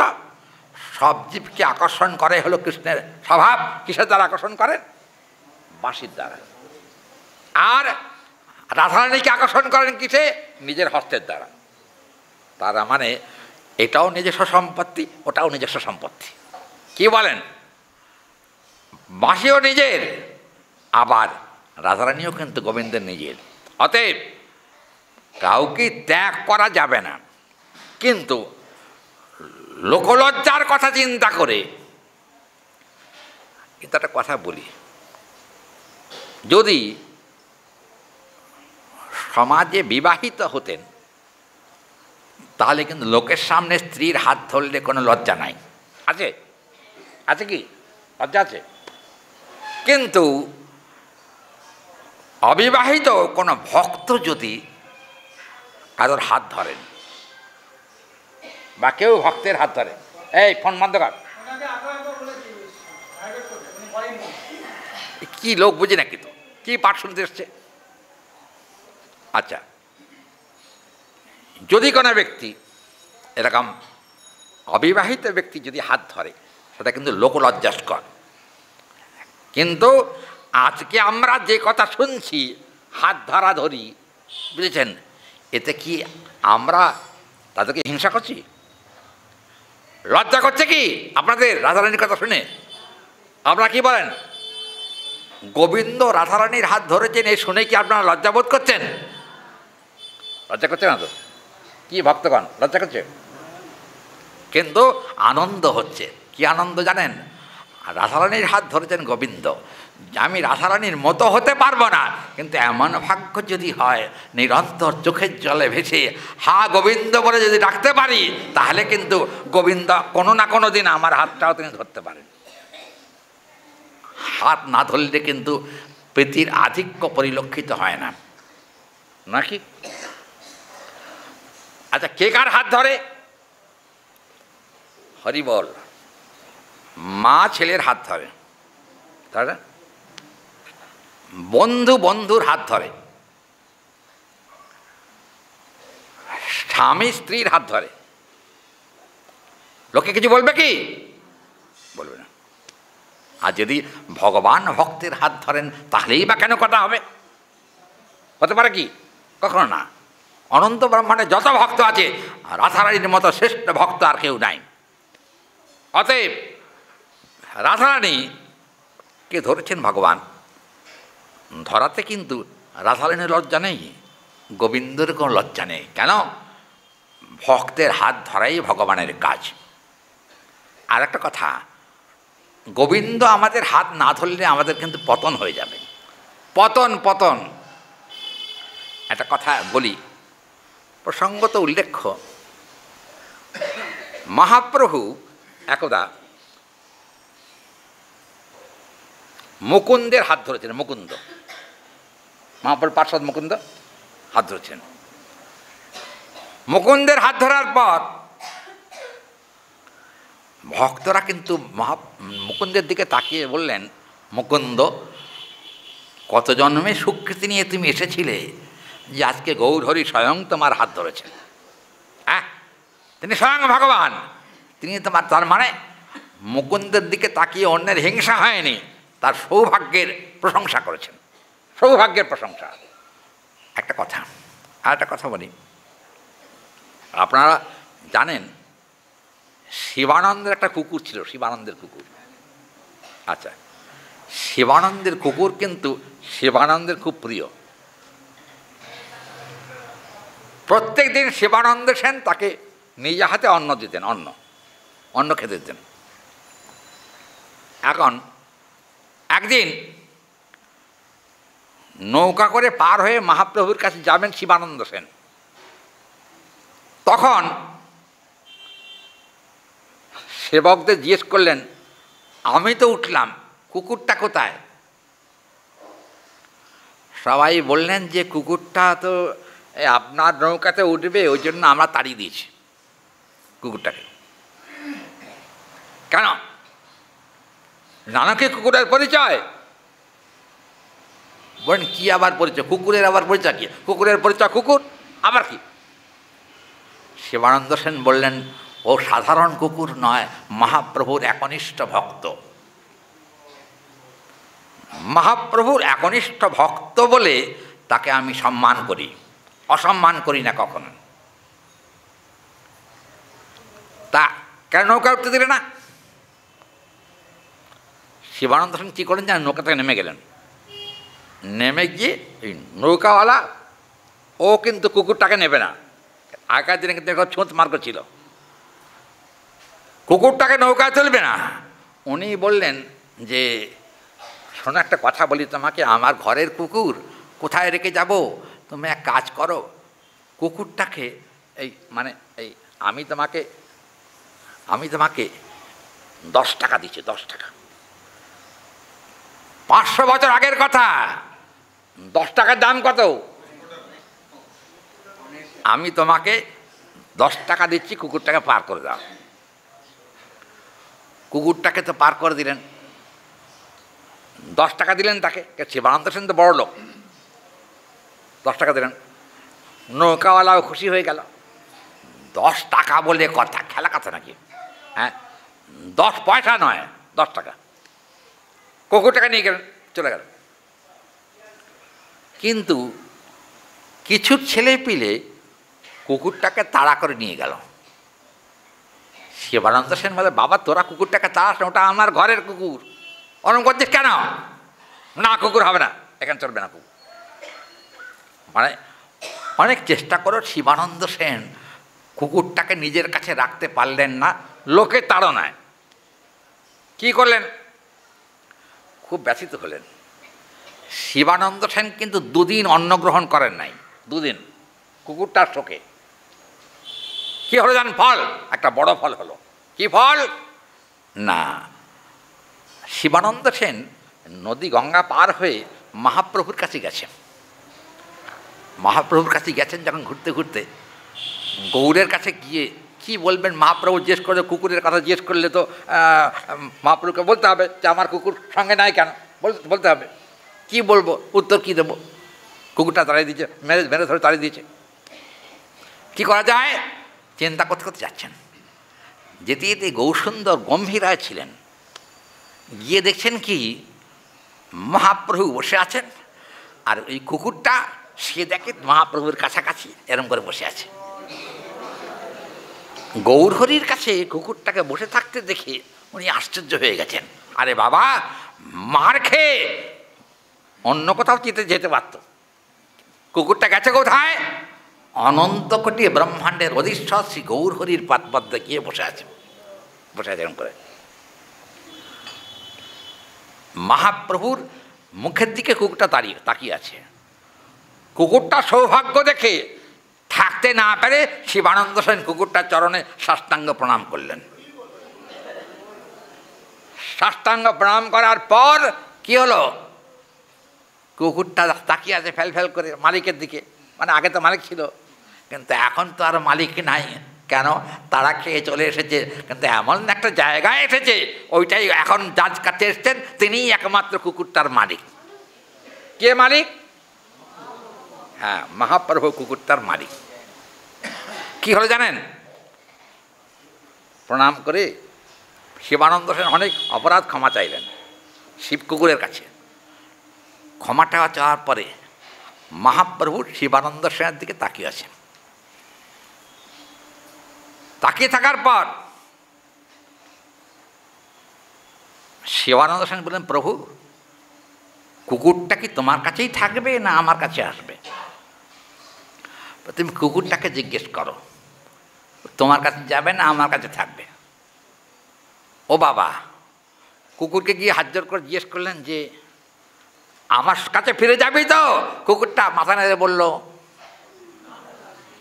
সব জীবকে আকর্ষণ করে হলো কৃষ্ণের স্বভাব। কিসের দ্বারা আকর্ষণ করেন? বাঁশির দ্বারা। আর রাধারানীকে আকর্ষণ করেন কিসে? নিজের হস্তের দ্বারা। তারা মানে এটাও নিজস্ব সম্পত্তি, ওটাও নিজস্ব সম্পত্তি। কি বলেন? বাঁশিও নিজের, আবার রাধারানীও কিন্তু গোবিন্দের নিজের। অতএব কাউকে ত্যাগ করা যাবে না, কিন্তু লোকলজ্জার কথা চিন্তা করে কিন্তু একটা কথা বলি, যদি সমাজে বিবাহিত হতেন তাহলে কিন্তু লোকের সামনে স্ত্রীর হাত ধরলে কোনো লজ্জা নাই। আছে? আছে কি লজ্জা? আছে। কিন্তু অবিবাহিত কোনো ভক্ত যদি কারোর হাত ধরেন, বা কেউ ভক্তের হাত ধরে, এই ফোন বন্ধ কর, কি লোক বুঝি নাকি, তো কি পাঠ শুনতে এসছে? আচ্ছা, যদি কোনো ব্যক্তি এরকম অবিবাহিত ব্যক্তি যদি হাত ধরে, সেটা কিন্তু লোকলজ্জাস্কর। কিন্তু আজকে আমরা যে কথা শুনছি, হাত ধরাধরি, বুঝেছেন, এতে কি আমরা তাদেরকে হিংসা করছি? লজ্জা করছে কি আপনাদের রাধারানীর কথা শুনে? আপনারা কি বলেন? গোবিন্দ রাধারানীর হাত ধরেছেন, এই শুনে কি আপনারা লজ্জা বোধ করছেন? লজ্জা করছে না তো? কি ভক্তগণ লজ্জা করছে? কিন্তু আনন্দ হচ্ছে। কি আনন্দ জানেন? রাধারানীর হাত ধরেছেন গোবিন্দ। আমি রাধারানীর মতো হতে পারবো না, কিন্তু এমন ভাগ্য যদি হয় নিরন্তর চোখের জলে ভেসে হা গোবিন্দ বলে যদি ডাকতে পারি, তাহলে কিন্তু গোবিন্দ কোনো না কোনো দিন আমার হাতটাও তিনি ধরতে পারেন। হাত না ধরলে কিন্তু প্রীতির আধিক্য পরিলক্ষিত হয় না, নাকি? আচ্ছা, কে কার হাত ধরে? হরি বল। মা ছেলের হাত ধরে, তাই না? বন্ধু বন্ধুর হাত ধরে, স্বামী স্ত্রীর হাত ধরে। লোকে কিছু বলবে কি? বলবে না। আর যদি ভগবান ভক্তের হাত ধরেন, তাহলেই বা কেন কথা হবে? হতে পারে কি? কখনো না। অনন্ত ব্রহ্মাণ্ডে যত ভক্ত আছে, রাধারানীর মতো শ্রেষ্ঠ ভক্ত আর কেউ নাই। অতএব রাধারানীকে ধরেছেন ভগবান, ধরাতে কিন্তু রাধারানীর লজ্জা নেই, গোবিন্দের কোনো লজ্জা নেই। কেন? ভক্তের হাত ধরাই ভগবানের কাজ। আর একটা কথা, গোবিন্দ আমাদের হাত না ধরলে আমাদের কিন্তু পতন হয়ে যাবে। পতন। একটা কথা বলি, প্রসঙ্গত উল্লেখ্য, মহাপ্রভু একদা মুকুন্দের হাত ধরেছেন। মুকুন্দ, মহাপ্রভু পার্শ্বদ মুকুন্দ হাত ধরেছেন। মুকুন্দের হাত ধরার পর ভক্তরা কিন্তু মুকুন্দের দিকে তাকিয়ে বললেন, মুকুন্দ, কত জন্মে সুকৃতি নিয়ে তুমি এসেছিলে যে আজকে গৌরহরি স্বয়ং তোমার হাত ধরেছেন। হ্যাঁ, তিনি স্বয়ং ভগবান, তিনি তোমার, তার মানে মুকুন্দের দিকে তাকিয়ে অন্যের হিংসা হয়নি, তার সৌভাগ্যের প্রশংসা করেছেন, সৌভাগ্যের প্রশংসা। একটা কথা, আর একটা কথা বলি, আপনারা জানেন শিবানন্দের একটা কুকুর ছিল, শিবানন্দের কুকুর। আচ্ছা, শিবানন্দের কুকুর কিন্তু শিবানন্দের খুব প্রিয়। প্রত্যেক দিন শিবানন্দ সেন তাকে নিজে হাতে অন্ন দিতেন, অন্ন খেতে দিতেন। এখন একদিন নৌকা করে পার হয়ে মহাপ্রভুর কাছে যাবেন শিবানন্দ সেন। তখন সেবকদের জিজ্ঞেস করলেন, আমি তো উঠলাম, কুকুরটা কোথায়? সবাই বললেন যে কুকুরটা তো আপনার নৌকাতে উঠবে, ওই জন্য আমরা তাড়িয়ে দিয়েছি কুকুরটাকে। কেন? জানো কি কুকুরের পরিচয়? বলেন কি আবার পরিচয়? কুকুরের আবার পরিচয় কি? কুকুরের পরিচয় কুকুর, আবার কি? শিবানন্দ সেন বললেন, ও সাধারণ কুকুর নয়, মহাপ্রভুর একনিষ্ঠ ভক্ত। মহাপ্রভুর একনিষ্ঠ ভক্ত বলে তাকে আমি সম্মান করি, অসম্মান করি না কখনো। তা কেন নৌকা উঠতে দিলে না? শিবানন্দ সেন কী করেন জানেন? নৌকা থেকে নেমে গেলেন। নেমে গিয়ে এই নৌকাওয়ালা, ও কিন্তু কুকুরটাকে নেবে না। আগের দিনে কিন্তু ছুঁত মার্গ ছিল, কুকুরটাকে নৌকায় তুলবে না। উনি বললেন যে, শোনো একটা কথা বলি তোমাকে, আমার ঘরের কুকুর কোথায় রেখে যাব? তুমি এক কাজ করো, কুকুরটাকে আমি তোমাকে 10 টাকা দিচ্ছি, 10 টাকা। 500 বছর আগের কথা, 10 টাকার দাম কত? আমি তোমাকে 10 টাকা দিচ্ছি, কুকুরটাকে পার করে দাও। কুকুরটাকে তো পার করে দিলেন, 10 টাকা দিলেন তাকে। শিবানন্দ সেন তো বড় লোক, 10 টাকা দিলেন। নৌকাওয়ালাও খুশি হয়ে গেল। 10 টাকা বলে কথা, খেলা কথা নাকি? হ্যাঁ, 10 পয়সা নয়, 10 টাকা। কুকুরটাকে নিয়ে গেলেন, চলে গেল। কিন্তু কিছু ছেলে পিলে কুকুরটাকে তাড়া করে নিয়ে গেল। শিবানন্দ সেন বলে, বাবা তোরা কুকুরটাকে তাড়াস না, ওটা আমার ঘরের কুকুর। ওরম করছিস কেন? না, কুকুর হবে না, এখানে চলবে না কুকুর। মানে অনেক চেষ্টা করো, শিবানন্দ সেন কুকুরটাকে নিজের কাছে রাখতে পারলেন না লোকে তাড়নায়। কী করলেন? খুব ব্যথিত হলেন। শিবানন্দ সেন কিন্তু 2 দিন অন্ন গ্রহণ করেন নাই, 2 দিন কুকুরটার শোকে। কী হলো জান? ফল, একটা বড় ফল হলো। কি ফল? না, শিবানন্দ সেন নদী গঙ্গা পার হয়ে মহাপ্রভুর কাছে গেছেন। মহাপ্রভুর কাছে গেছেন যখন ঘুরতে ঘুরতে, গৌরের কাছে গিয়ে কি বলবেন? মহাপ্রভু জিজ্ঞেস করলে, কুকুরের কথা জিজ্ঞেস করলে তো মহাপ্রভুকে বলতে হবে যে আমার কুকুর সঙ্গে নাই কেন, বলতে হবে। কি বলবো, উত্তর কি দেবো? কুকুরটা তাড়িয়ে দিয়েছে, মেরে ধরে তাড়িয়ে দিয়েছে। কি করা যায়? চিন্তা করতে করতে যাচ্ছেন। যেতে যেতে গৌরসুন্দর গম্ভীরায় ছিলেন। গিয়ে দেখছেন কি, মহাপ্রভু বসে আছেন, আর ওই কুকুরটা সে দেখে মহাপ্রভুর কাছাকাছি এরম করে বসে আছে। গৌরহরির কাছে কুকুরটাকে বসে থাকতে দেখে উনি আশ্চর্য হয়ে গেছেন। আরে বাবা, মার খেয়ে অন্য কোথাও যেতে পারত, কুকুরটা গেছে কোথায়? অনন্ত কোটি ব্রহ্মাণ্ডের অধীশ্বর শ্রী গৌরহরির পাদপদ্মে গিয়ে বসে আছে, এরকম করে। মহাপ্রভুর মুখের দিকে কুকুরটা তাকিয়ে আছে। কুকুরটা সৌভাগ্য দেখে থাকতে না পেরে শিবানন্দ সেন কুকুরটার চরণে সাষ্টাঙ্গ প্রণাম করলেন। সাষ্টাঙ্গ প্রণাম করার পর কি হলো? কুকুরটা তাকিয়ে আছে ফেল ফেল করে মালিকের দিকে। মানে আগে তো মালিক ছিল, কিন্তু এখন তো আর মালিক নাই। কেন? তারা খেয়ে চলে এসেছে, কিন্তু এমন একটা জায়গায় এসেছে, ওইটাই এখন যার কাছে এসছেন তিনিই একমাত্র কুকুরটার মালিক। কে মালিক? হ্যাঁ, মহাপ্রভু কুকুরটার মালিক। কি হলো জানেন? প্রণাম করে শিবানন্দ সেন অনেক অপরাধ ক্ষমা চাইলেন শিব কুকুরের কাছে। ক্ষমাটা চাওয়ার পরে মহাপ্রভু শিবানন্দ সেনের দিকে তাকিয়ে আছেন। তাকিয়ে থাকার পর শিবানন্দ সেন বললেন, প্রভু কুকুরটা কি তোমার কাছেই থাকবে না আমার কাছে আসবে? তুমি কুকুরটাকে জিজ্ঞেস করো, তোমার কাছে যাবে না আমার কাছে থাকবে। ও বাবা, কুকুরকে গিয়ে হাত জোর করে জিজ্ঞেস করলেন যে আমার কাছে ফিরে যাবি তো? কুকুরটা মাথা নেড়ে বলল,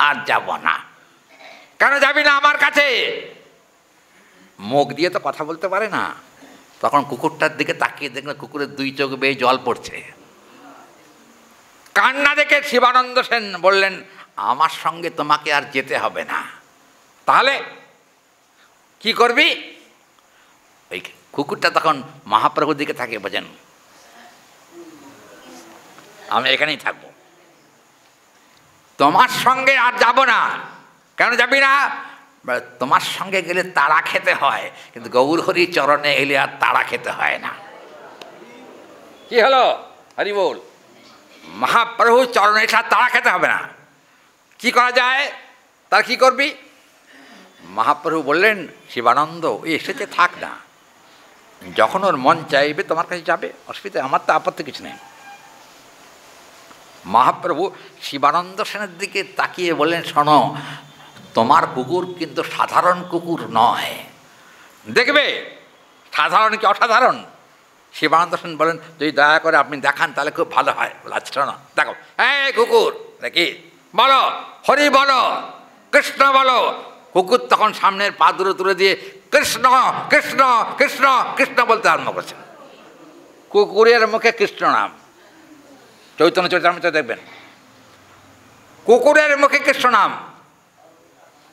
আর যাব না। কেন যাবি না আমার কাছে? মুখ দিয়ে তো কথা বলতে পারে না। তখন কুকুরটার দিকে তাকিয়ে দেখলেন কুকুরের দুই চোখ বেয়ে জল পড়ছে। কান্না দেখে শিবানন্দ সেন বললেন, আমার সঙ্গে তোমাকে আর যেতে হবে না। তাহলে কি করবি? ওই কুকুরটা তখন মহাপ্রভুর দিকে তাকিয়ে বোঝেন, আমি এখানেই থাকবো, তোমার সঙ্গে আর যাব না। কেন যাবি না? তোমার সঙ্গে গেলে তাড়া খেতে হয়, কিন্তু গৌরহরি চরণে এলে আর তাড়া খেতে হয় না। কি হলো? হরি বল। মহাপ্রভু চরণে এসে আর তাড়া খেতে হবে না। কি করা যায়? তার কি করবি? মহাপ্রভু বললেন, শিবানন্দ ওই এসেছে, থাক না, যখন ওর মন চাইবে তোমার কাছে যাবে, অসুবিধা, আমার তো আপত্তি কিছু নেই। মহাপ্রভু শিবানন্দ সেনের দিকে তাকিয়ে বললেন, শোনো, তোমার কুকুর কিন্তু সাধারণ কুকুর নয়, দেখবে সাধারণ কি অসাধারণ। শিবানন্দ সেন বলেন, যদি দয়া করে আপনি দেখান তাহলে খুব ভালো হয়। আচ্ছা শোনো, দেখো, হ্যাঁ কুকুর নাকি, বলো হরি বলো, কৃষ্ণ বলো। কুকুর তখন সামনের পা দূরে তুলে দিয়ে কৃষ্ণ কৃষ্ণ কৃষ্ণ কৃষ্ণ বলতে আরম্ভ করছেন। কুকুরের মুখে কৃষ্ণ নাম, চৈতন্য চরিতামৃতে দেখবেন, কুকুরের মুখে কৃষ্ণ নাম।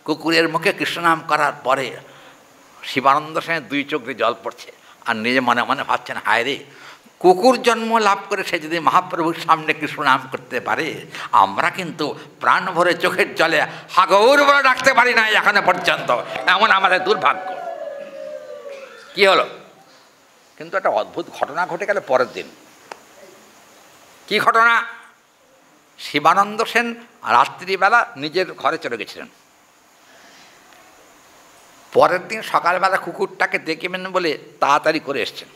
কুকুরের মুখে কৃষ্ণ নাম করার পরে শিবানন্দ সেনের দুই চোখ দিয়ে জল পড়ছে, আর নিজে মনে মনে ভাবছেন, হায় রে, কুকুর জন্ম লাভ করে সে যদি মহাপ্রভুর সামনে কৃষ্ণ নাম করতে পারে, আমরা কিন্তু প্রাণ ভরে চোখের জলে হাগৌর বলে ডাকতে পারি না এখানে পর্যন্ত, এমন আমাদের দুর্ভাগ্য। কি হলো? কিন্তু একটা অদ্ভুত ঘটনা ঘটে গেল পরের দিন। কি ঘটনা? শিবানন্দ সেন রাত্রিবেলা নিজের ঘরে চলে গেছিলেন। পরের দিন সকালবেলা কুকুরটাকে দেখবেন বলে তাড়াতাড়ি করে এসছেন।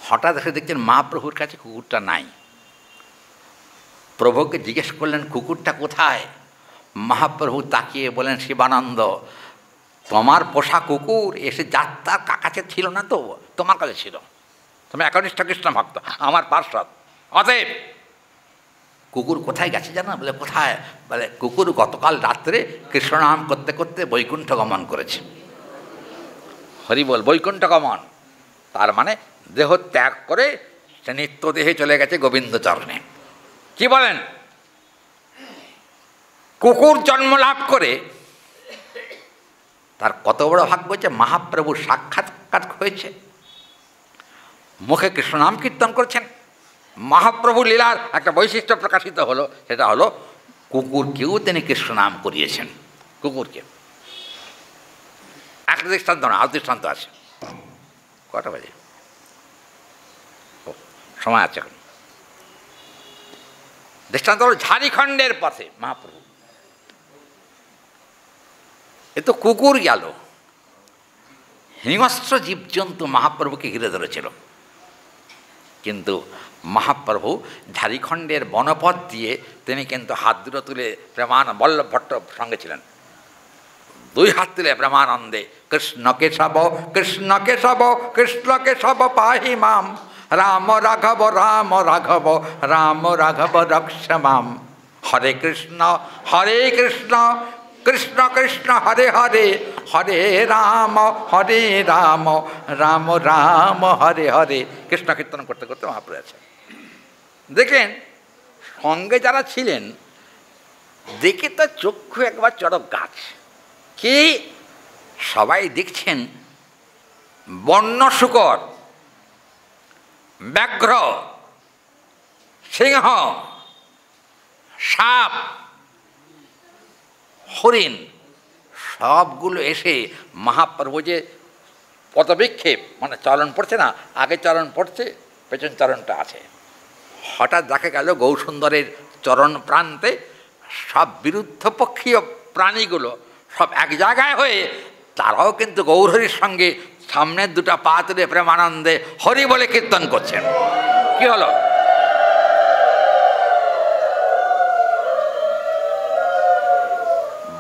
হঠাৎ এসে দেখছেন মহাপ্রভুর কাছে কুকুরটা নাই। প্রভুকে জিজ্ঞেস করলেন, কুকুরটা কোথায়? মহাপ্রভু তাকিয়ে বলেন, শিবানন্দ, তোমার পোষা কুকুর এসে যাত্রার কাছে ছিল না তো, তোমার কাছে ছিল। তুমি একনিষ্ঠ কৃষ্ণ ভক্ত, আমার পার্শ্বদ, অতএব কুকুর কোথায় গেছে জানো? বলে কোথায়? বলে কুকুর গতকাল রাত্রে কৃষ্ণ নাম করতে করতে বৈকুণ্ঠ গমন করেছে। হরি বল, বৈকুণ্ঠ গমন তার মানে দেহ ত্যাগ করে সে নিত্য দেহে চলে গেছে গোবিন্দ চরণে। কি বলেন? কুকুর জন্ম লাভ করে তার কত বড় ভাগ্য হচ্ছে, মহাপ্রভুর সাক্ষাৎকার হয়েছে, মুখে কৃষ্ণ নাম কীর্তন করছেন। মহাপ্রভু লীলার একটা বৈশিষ্ট্য প্রকাশিত হলো, সেটা হলো কুকুরকেও তিনি কৃষ্ণ নাম করিয়েছেন। কুকুরকে একটা দৃষ্টান্ত না, আর দৃষ্টান্ত আছে। কটা বাজে? সময় আছে এখন। দৃষ্টান্ত হল ঝাড়খণ্ডের পথে মহাপ্রভু, এ তো কুকুর গেল, হিংস্র জীবজন্তু মহাপ্রভুকে ঘিরে ধরেছিল। কিন্তু মহাপ্রভু ঝাড়খণ্ডের বনপথ দিয়ে তিনি কিন্তু হাত দুটো তুলে প্রেমান বল্লভ ভট্ট সঙ্গে ছিলেন, দুই হাত তুলে প্রেমানন্দে কৃষ্ণ কেশব কৃষ্ণ কেশব কৃষ্ণ কেশব পাহি মাম, রাম রাঘব রাম রাঘব রাম রাঘব রক্ষ মাম, হরে কৃষ্ণ কৃষ্ণ কৃষ্ণ হরে হরে, হরে রাম রাম রাম হরে হরে। কৃষ্ণ কীর্তন করতে করতে মহাপ্রভু আছেন। দেখলেন সঙ্গে যারা ছিলেন দেখে তার চক্ষু একবার চড়ক গাছ। কি? সবাই দেখছেন বন্য শূকর, ব্যাঘ্র, সিংহ, সাপ, হরিণ সবগুলো এসে মহাপ্রভু যে পদবিক্ষেপ মানে চরণ পড়ছে না, আগে চরণ পড়ছে, পেছন চরণটা আছে, হঠাৎ দেখা গেল গৌরসুন্দরের চরণ প্রান্তে সব বিরুদ্ধপক্ষীয় প্রাণীগুলো সব এক জায়গায় হয়ে তারাও কিন্তু গৌরহরির সঙ্গে সামনের দুটা পা তুলে প্রেমানন্দে হরি বলে কীর্তন করছেন। কি হলো?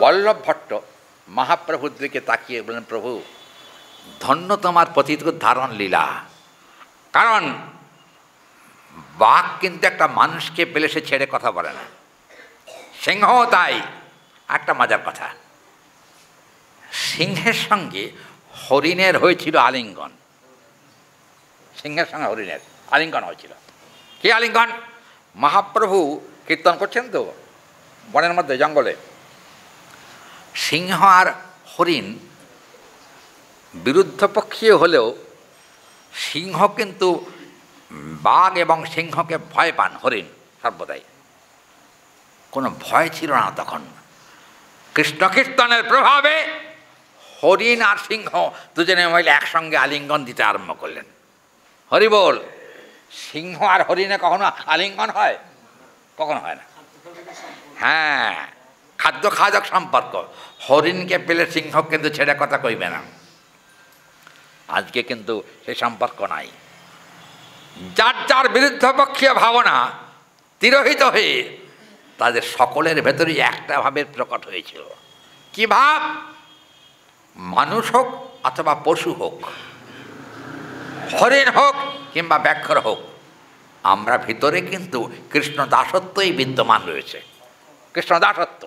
বল্লভ ভট্ট মহাপ্রভুর দিকে তাকিয়ে বলেন, প্রভু ধন্য তোমার পতিত ধারণ লীলা। কারণ বাঘ কিন্তু একটা মানুষকে পেলে সে ছেড়ে কথা বলে না, সিংহ তাই, একটা মজার কথা, সিংহের সঙ্গে হরিণের হয়েছিল আলিঙ্গন। সিংহের সঙ্গে হরিণের আলিঙ্গন হয়েছিল। কি আলিঙ্গন? মহাপ্রভু কীর্তন করছেন তো বনের মধ্যে, জঙ্গলে। সিংহ আর হরিণ বিরুদ্ধপক্ষীয় হলেও সিংহ কিন্তু বাঘ এবং সিংহকে ভয় পান হরিণ সর্বদাই। কোনো ভয় ছিল না তখন। কৃষ্ণ কীর্তনের প্রভাবে হরিণ আর সিংহ দুজনে মিলে একসঙ্গে আলিঙ্গন দিতে আরম্ভ করলেন। হরি বল। সিংহ আর হরিণে কখনো আলিঙ্গন হয়? কখনো হয় না। হ্যাঁ, খাদ্য খাদক সম্পর্ক। হরিণকে পেলে সিংহ কিন্তু ছেড়ে কথা কইবে না। আজকে কিন্তু সেই সম্পর্ক নাই। যার যার বিরুদ্ধপক্ষীয় ভাবনা তিরোহিত হয়ে তাদের সকলের ভেতরেই একটা ভাবের প্রকট হয়েছিল। কি ভাব? মানুষ হোক অথবা পশু হোক, হরিণ হোক কিংবা ব্যাঘ্র হোক, আমরা ভিতরে কিন্তু কৃষ্ণ দাসত্বই বিদ্যমান রয়েছে। কৃষ্ণ দাসত্ব।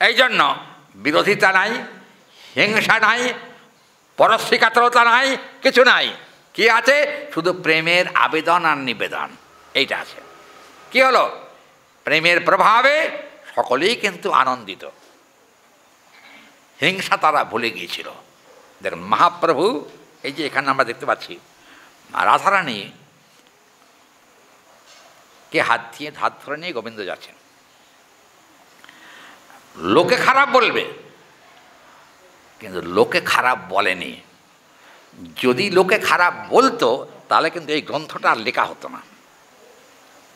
এই জন্য বিরোধিতা নাই, হিংসা নাই, পরশ্রীকাতরতা নাই, কিছু নাই। কি আছে? শুধু প্রেমের আবেদন আর নিবেদন, এইটা আছে। কি হলো? প্রেমের প্রভাবে সকলেই কিন্তু আনন্দিত। হিংসা তারা ভুলে গিয়েছিল। দেখুন মহাপ্রভু, এই যে এখানে আমরা দেখতে পাচ্ছি রাধারানী কে হাত ধরে নিয়ে গোবিন্দ যাচ্ছেন। লোকে খারাপ বলবে, কিন্তু লোকে খারাপ বলেনি। যদি লোকে খারাপ বলতো তাহলে কিন্তু এই গ্রন্থটা আর লেখা হতো না।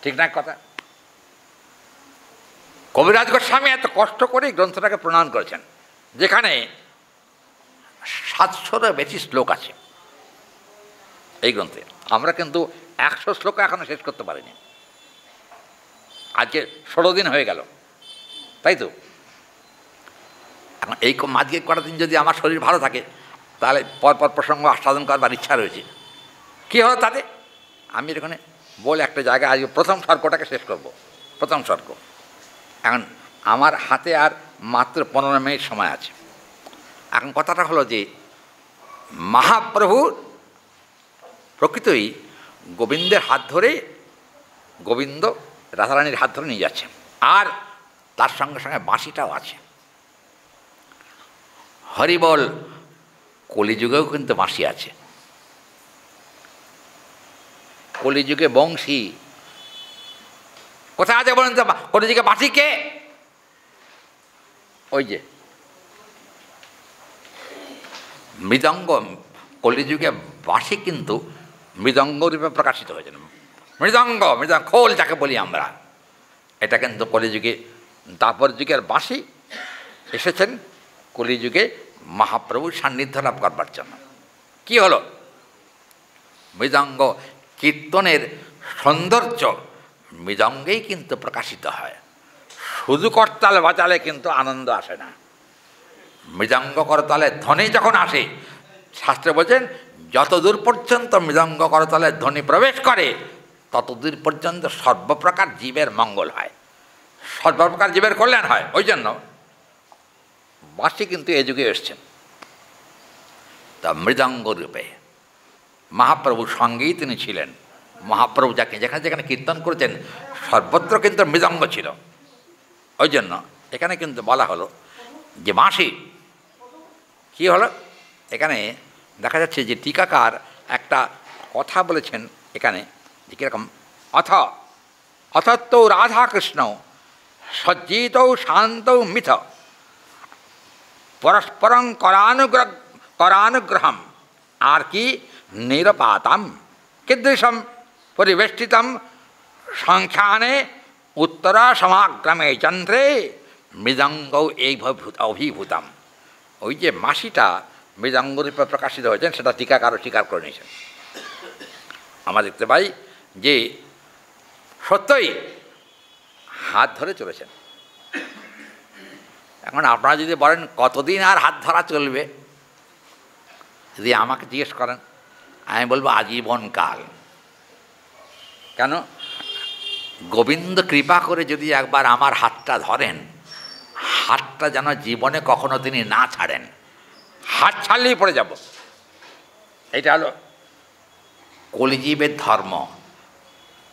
ঠিক না কথা? কবিরাজ গোস্বামী এত কষ্ট করে এই গ্রন্থটাকে প্রণয়ন করেছেন, যেখানে 700-এরও বেশি শ্লোক আছে এই গ্রন্থে। আমরা কিন্তু 100 শ্লোক এখনো শেষ করতে পারিনি। আজকে 16 দিন হয়ে গেল, তাই তো? এখন এই আজকে কটা দিন যদি আমার শরীর ভালো থাকে তাহলে পরপর প্রসঙ্গ আস্বাদন করবার ইচ্ছা রয়েছে। কী হলো তাতে? আমি এখানে বলে একটা জায়গায় আজকে প্রথম স্বর্গটাকে শেষ করব। প্রথম স্বর্গ। এখন আমার হাতে আর মাত্র 15 মিনিট সময় আছে। এখন কথাটা হলো যে মহাপ্রভু প্রকৃতই গোবিন্দের হাত ধরে, গোবিন্দ রাধারানীর হাত ধরে নিয়ে যাচ্ছে, আর তার সঙ্গে সঙ্গে বাঁশিটাও আছে। হরিবল। কলিযুগেও কিন্তু বাঁশি আছে। কলিযুগে বংশী কোথায় আছে বলেন তো? কলিযুগে বাঁশি কে? ওই যে মৃদঙ্গ। কলিযুগে বাঁশি কিন্তু মৃদঙ্গ রূপে প্রকাশিত হয়েছে। মৃদঙ্গ, খোল যাকে বলি আমরা, এটা কিন্তু কলিযুগে, দাপর যুগের বাঁশি এসেছেন কলিযুগে মহাপ্রভুর সান্নিধ্য লাভ করবার জন্য। কী হলো? মৃদঙ্গ কীর্তনের সৌন্দর্য মৃদঙ্গেই কিন্তু প্রকাশিত হয়। শুধু করতাল বাজালে কিন্তু আনন্দ আসে না। মৃদঙ্গ করতালে ধ্বনি যখন আসে, শাস্ত্রে বলছেন যতদূর পর্যন্ত মৃদঙ্গ করতালের ধ্বনি প্রবেশ করে ততদূর পর্যন্ত সর্বপ্রকার জীবের মঙ্গল হয়, সর্বপ্রকার জীবের কল্যাণ হয়। ওই জন্য বাঁশি কিন্তু এ যুগে এসছেন। তা মৃদঙ্গ রূপে মহাপ্রভুর সঙ্গেই তিনি ছিলেন। মহাপ্রভু যাকে যেখানে যেখানে কীর্তন করেছেন সর্বত্র কিন্তু মৃদঙ্গ ছিল। ওই জন্য এখানে কিন্তু বলা হলো যে বাঁশি। কী হলো? এখানে দেখা যাচ্ছে যে টিকাকার একটা কথা বলেছেন এখানে, যে কীরকম, অথত্তৌ রাধাকৃষ্ণ সজ্জিতৌ শান্তৌ মিথ পরস্পরং করানুগ্রহম আর কি নিরপাতাম কীদৃশম পরিবেষ্টিতম সংখ্যানে উত্তরা সমাগ্রামে চন্দ্রে মৃদঙ্গ এই অভিভূতম। ওই যে মাসিটা মৃদঙ্গরূপে প্রকাশিত হয়েছেন সেটা টিকাকারও স্বীকার করে নিয়েছেন। আমরা দেখতে পাই যে সত্যই হাত ধরে চলেছেন। এখন আপনারা যদি বলেন কতদিন আর হাত ধরা চলবে, যদি আমাকে জিজ্ঞেস করেন, আমি বলবো আজীবনকাল। কেন? গোবিন্দ কৃপা করে যদি একবার আমার হাতটা ধরেন, হাতটা যেন জীবনে কখনো তিনি না ছাড়েন, হাত ছাড়লেই পড়ে যাব। এটা হলো কলিজীবের ধর্ম।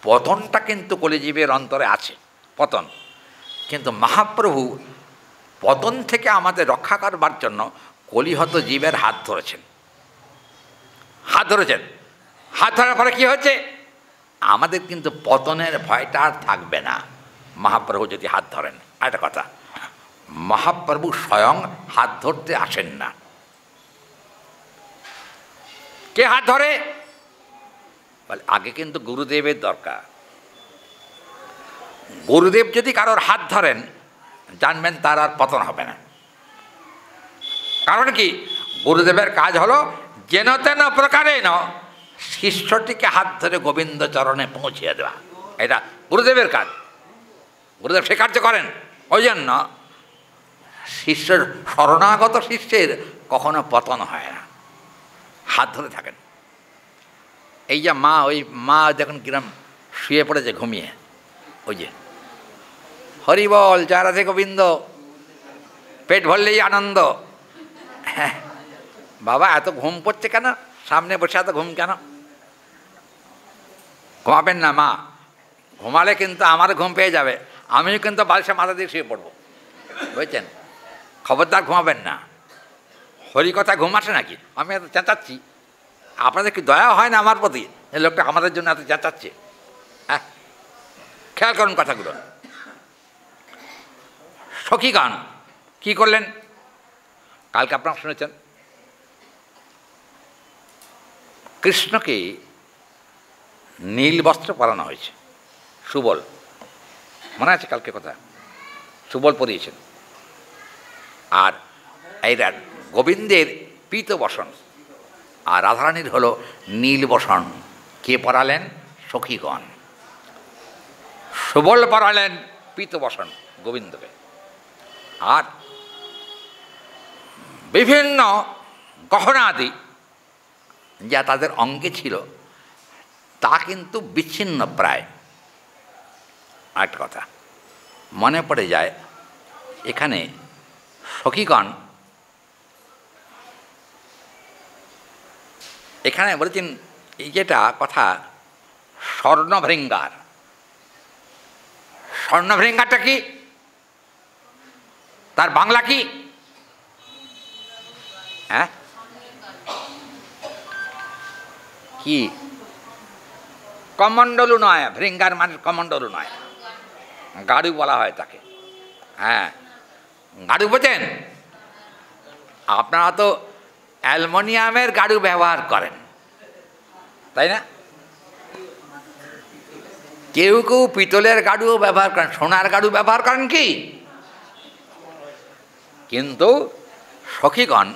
পতনটা কিন্তু কলিজীবের অন্তরে আছে, পতন। কিন্তু মহাপ্রভু পতন থেকে আমাদের রক্ষা করবার জন্য কলিহত জীবের হাত ধরেছেন। হাত ধরেছেন, হাত ধরার পরে কী হয়েছে? আমাদের কিন্তু পতনের ভয়টা আর থাকবে না মহাপ্রভু যদি হাত ধরেন। একটা কথা, মহাপ্রভু স্বয়ং হাত ধরতে আসেন না। কে হাত ধরে? বলে আগে কিন্তু গুরুদেবের দরকার। গুরুদেব যদি কারোর হাত ধরেন, জানবেন তার আর পতন হবে না। কারণ কি? গুরুদেবের কাজ হলো যেন তেন প্রকারে শিষ্যটিকে হাত ধরে গোবিন্দ চরণে পৌঁছিয়ে দেওয়া। এটা গুরুদেবের কাজ। গুরুদেব সে কার্য করেন। ওই জন্য শিষ্যের, শরণাগত শিষ্যের কখনো পতন হয় না, হাত ধরে থাকেন। এই যে মা, ওই মা যখন কিরম শুয়ে পড়েছে ঘুমিয়ে, ওই যে হরি বল, জয় রাধে গোবিন্দ, পেট ভরলেই আনন্দ। হ্যাঁ বাবা, এত ঘুম পড়ছে কেন? সামনে বসে এত ঘুম কেন? ঘুমাবেন না মা, ঘুমালে কিন্তু আমার ঘুম পেয়ে যাবে, আমিও কিন্তু বালিশে মাথা দিয়ে শুয়ে পড়বো, বুঝছেন? খবরদার ঘুমাবেন না। হরি কথা ঘুম আসে নাকি? আমি এত চেঁচাচ্ছি, আপনাদের কি দয়া হয় না আমার প্রতি? এই লোকটা আমাদের জন্য এত চেঁচাচ্ছে। হ্যাঁ, খেয়াল করুন কথাগুলো। সখীগণ কী করলেন? কালকে আপনারা শুনেছেন, কৃষ্ণকে নীল বস্ত্র পরানো হয়েছে, সুবল, মনে আছে কালকে কথা? সুবল পরিয়েছেন। আর এই গোবিন্দের পীত বসন, আর রাধারানীর হলো নীল বসন। কে পরালেন? সখীগণ। সুবল পরালেন পীত বসন গোবিন্দকে। আর বিভিন্ন গহনাদি যা তাদের অঙ্গে ছিল তা কিন্তু বিচ্ছিন্ন প্রায়। একটা কথা মনে পড়ে যায়, এখানে সখীগণ এখানে বলেছেন এই যেটা কথা, স্বর্ণভৃঙ্গার। স্বর্ণভৃঙ্গারটা কি? তার বাংলা কি? হ্যাঁ কি? কমণ্ডলু নয়, ভৃঙ্গার মানে কমণ্ডলু নয়, গাড়ু বলা হয় তাকে। হ্যাঁ, গাড়ু বোঝেন? আপনারা তো অ্যালুমিনিয়ামের গাড়ু ব্যবহার করেন, তাই না? কেউ কেউ পিতলের গাড়ুও ব্যবহার করেন, সোনার গাড়ু ব্যবহার করেন কি? কিন্তু সখীগণ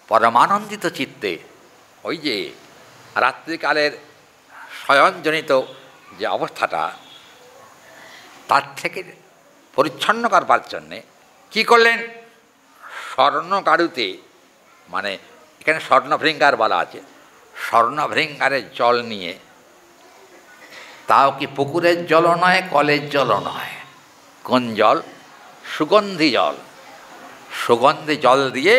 পরমানন্দিত চিত্তে ওই যে রাত্রিকালের শয়নজনিত যে অবস্থাটা, তার থেকে পরিচ্ছন্ন করবার জন্যে কী করলেন? স্বর্ণ গাড়ুতে, মানে এখানে স্বর্ণভৃঙ্গার বলা আছে, স্বর্ণভৃঙ্গারের জল নিয়ে, তাও কি পুকুরের জলও নয়, কলের জলও নয়, কোন জল? সুগন্ধি জল। সুগন্ধি জল দিয়ে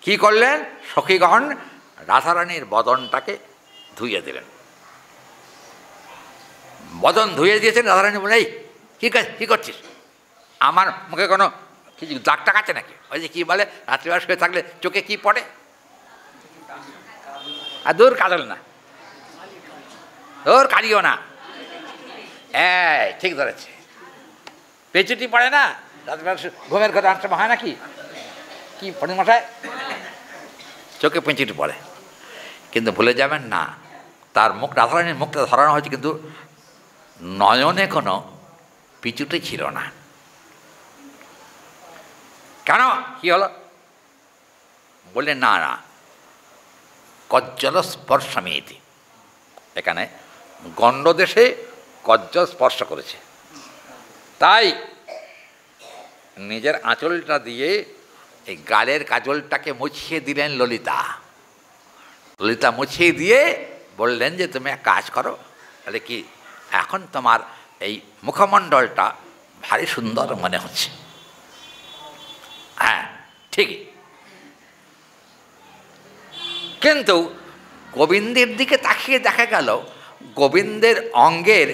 কি করলেন? সখীগণ রাধারানীর বদনটাকে ধুইয়ে দিলেন। বদন ধুয়ে দিয়েছেন। রাধারানী বলে, এই কী করছিস? আমার মুখে কোনো কিছু দাগ টাক আছে নাকি? ওই যে কী বলে, রাত্রিবেলা শুয়ে থাকলে চোখে কি পড়ে? আর দূর কাজল না, দূর কারিও না। ঠিক ধরেছে, পেঁচুটি পড়ে না রাত্রিবেলা ঘুমের ঘরে অনেক সময় হয় নাকি? কি পরিমশায় চোখে পেঁচুটি পড়ে। কিন্তু ভুলে যাবেন না, তার মুখ, রাধারানীর মুখটা ধরানো হয়েছে, কিন্তু নয়নে কোনো পিছুটে ছিল না। কেন? কি হলো? বললেন না না, কজ্জল স্পর্শমেতি। এখানে গণ্ডদেশে কজ্জল স্পর্শ করেছে, তাই নিজের আঁচলটা দিয়ে এই গালের কাজলটাকে মুছিয়ে দিলেন ললিতা। ললিতা মুছিয়ে দিয়ে বললেন যে তুমি এক কাজ করো, তাহলে কি এখন তোমার এই মুখমণ্ডলটা ভারী সুন্দর মনে হচ্ছে। কিন্তু গোবিন্দের দিকে তাকিয়ে দেখা গেল গোবিন্দের অঙ্গের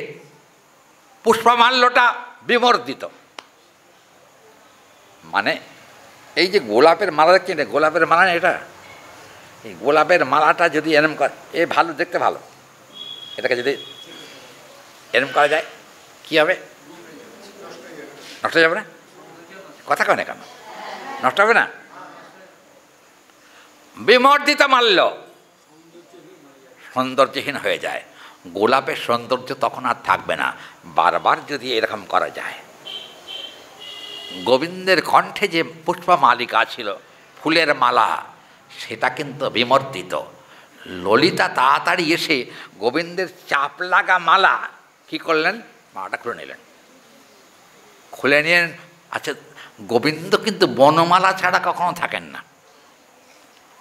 পুষ্পমাল্যটা বিমর্দিত। মানে এই যে গোলাপের মালা দেখছি না, গোলাপের মালা না এটা, এই গোলাপের মালাটা যদি এরম করে, এ ভালো, দেখতে ভালো, এটাকে যদি এরম করা যায় কী হবে? নষ্ট হয়ে যাবে না? কথা কয় না কেন? নষ্ট হবে না? বিমর্দিত মাল্য সৌন্দর্যহীন হয়ে যায়। গোলাপের সৌন্দর্য তখন আর থাকবে না বারবার যদি এরকম করা যায়। গোবিন্দের কণ্ঠে যে পুষ্পমালিকা ছিল, ফুলের মালা, সেটা কিন্তু বিমর্দিত। ললিতা তাড়াতাড়ি এসে গোবিন্দের চাপ লাগা মালা কী করলেন? মালাটা খুলে নিলেন। খুলে নিলেন। আচ্ছা, গোবিন্দ কিন্তু বনমালা ছাড়া কখনো থাকেন না।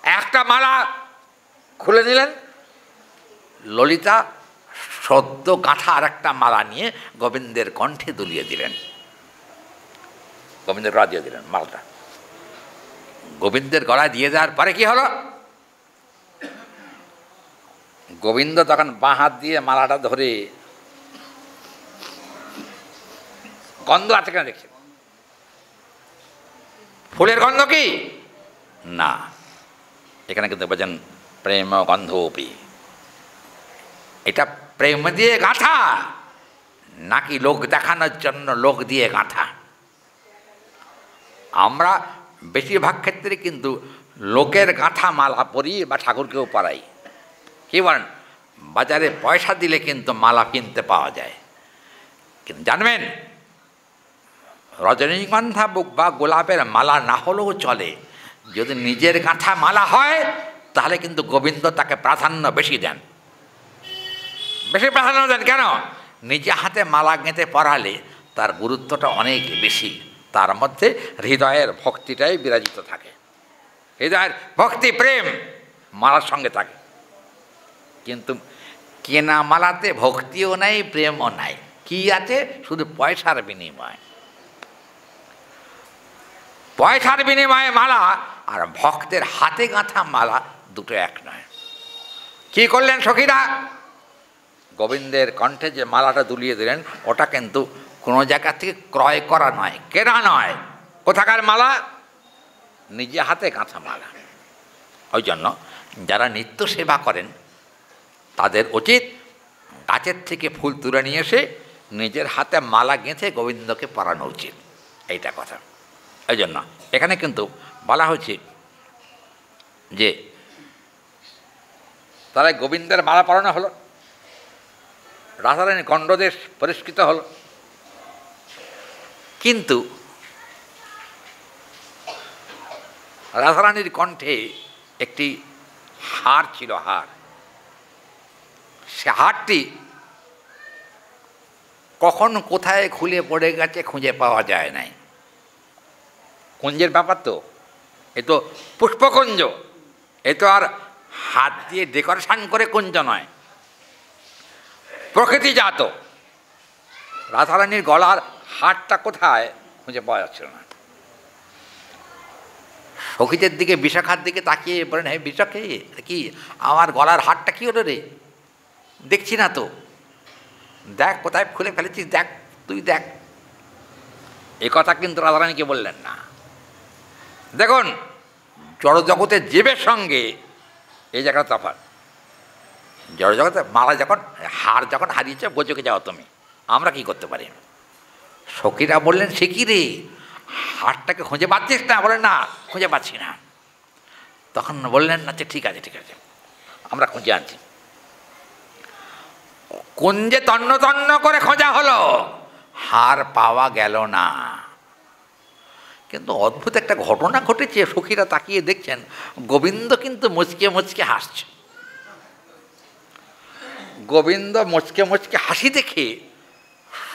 একটা মালা খুলে নিলেন, ললিতা সদ্য গাঁথা আর একটা মালা নিয়ে গোবিন্দের কণ্ঠে দুলিয়ে দিলেন, গোবিন্দের গলা দিয়ে দিলেন মালাটা। গোবিন্দের গলায় দিয়ে দেওয়ার পরে কি হলো? গোবিন্দ তখন বাঁ হাত দিয়ে মালাটা ধরে, গন্ধ আছে কেন দেখছেন? ফুলের গন্ধ কি না, এখানে কিন্তু বলছেন প্রেম গন্ধপি। এটা প্রেম দিয়ে গাঁথা নাকি লোক দেখানোর জন্য লোক দিয়ে গাঁথা? আমরা বেশিরভাগ ক্ষেত্রে কিন্তু লোকের গাঁথা মালা পরি বা ঠাকুরকেও পরাই। কী বলেন? বাজারে পয়সা দিলে কিন্তু মালা কিনতে পাওয়া যায়। কিন্তু জানবেন, রজনীগন্ধা বা গোলাপের মালা না হলেও চলে, যদি নিজের গাঁথা মালা হয় তাহলে কিন্তু গোবিন্দ তাকে প্রাধান্য বেশি দেন, বেশি প্রাধান্য দেন। কেন? নিজে হাতে মালা গেঁথে পরালে তার গুরুত্বটা অনেক বেশি, তার মধ্যে হৃদয়ের ভক্তিটাই বিরাজিত থাকে, হৃদয়ের ভক্তি প্রেম মালার সঙ্গে থাকে। কিন্তু কেনা মালাতে ভক্তিও নাই, প্রেমও নাই, কি আছে? শুধু পয়সার বিনিময়। পয়সার বিনিময়ে মালা আর ভক্তের হাতে গাঁথা মালা দুটো এক নয়। কি করলেন সখীরা? গোবিন্দের কণ্ঠে যে মালাটা দুলিয়ে দিলেন, ওটা কিন্তু কোনো জায়গা থেকে ক্রয় করা নয়, কেনা নয়। কোথাকার মালা? নিজে হাতে গাঁথা মালা। ওই জন্য যারা নিত্য সেবা করেন তাদের উচিত গাছের থেকে ফুল তুলে নিয়ে এসে নিজের হাতে মালা গেঁথে গোবিন্দকে পরানো উচিত, এইটা কথা। এই জন্য এখানে কিন্তু বলা হচ্ছে যে তারা গোবিন্দের মালা পরানো হলো, রাধারানী গণ্ডদেশ পরিষ্কৃত হল। কিন্তু রাধারানীর কণ্ঠে একটি হার ছিল, হার। সে হারটি কখন কোথায় খুলে পড়ে গেছে খুঁজে পাওয়া যায় নাই। কুঞ্জের ব্যাপার তো, এ তো পুষ্পকুঞ্জ, এ তো আর হাত দিয়ে ডেকোরেশন করে কুঞ্জ নয়, প্রকৃতিজাত। রাধারানীর গলার হারটা কোথায় খুঁজে পাওয়া যাচ্ছিল না। সখীদের দিকে, বিশাখার দিকে তাকিয়ে বলেন, হ্যাঁ বিশাখে কি আমার গলার হারটা কী হলো রে? দেখছি না তো, দেখ কোথায় খুলে ফেলেছিস, দেখ তুই দেখ। এ কথা কিন্তু রাধারানীকে বললেন না। দেখুন, জড়জগতের জীবের সঙ্গে এই জায়গাটা তফাৎ। জড়জগতে মালা যখন, হার যখন হারিয়েছে, বোঝকে যাও তুমি, আমরা কি করতে পারি? সখীরা বললেন, সে কি রে, হারটাকে খুঁজে পাচ্ছিস না? বলেন না, খুঁজে পাচ্ছি না। তখন বললেন, আচ্ছা ঠিক আছে ঠিক আছে, আমরা খুঁজে আনছি। কুঞ্জে তন্ন তন্ন করে খোঁজা হলো, হার পাওয়া গেল না। কিন্তু অদ্ভুত একটা ঘটনা ঘটেছে। সখীরা তাকিয়ে দেখছেন গোবিন্দ কিন্তু মুচকে মুচকে হাসছে। গোবিন্দ মুচকে মুচকে হাসি দেখে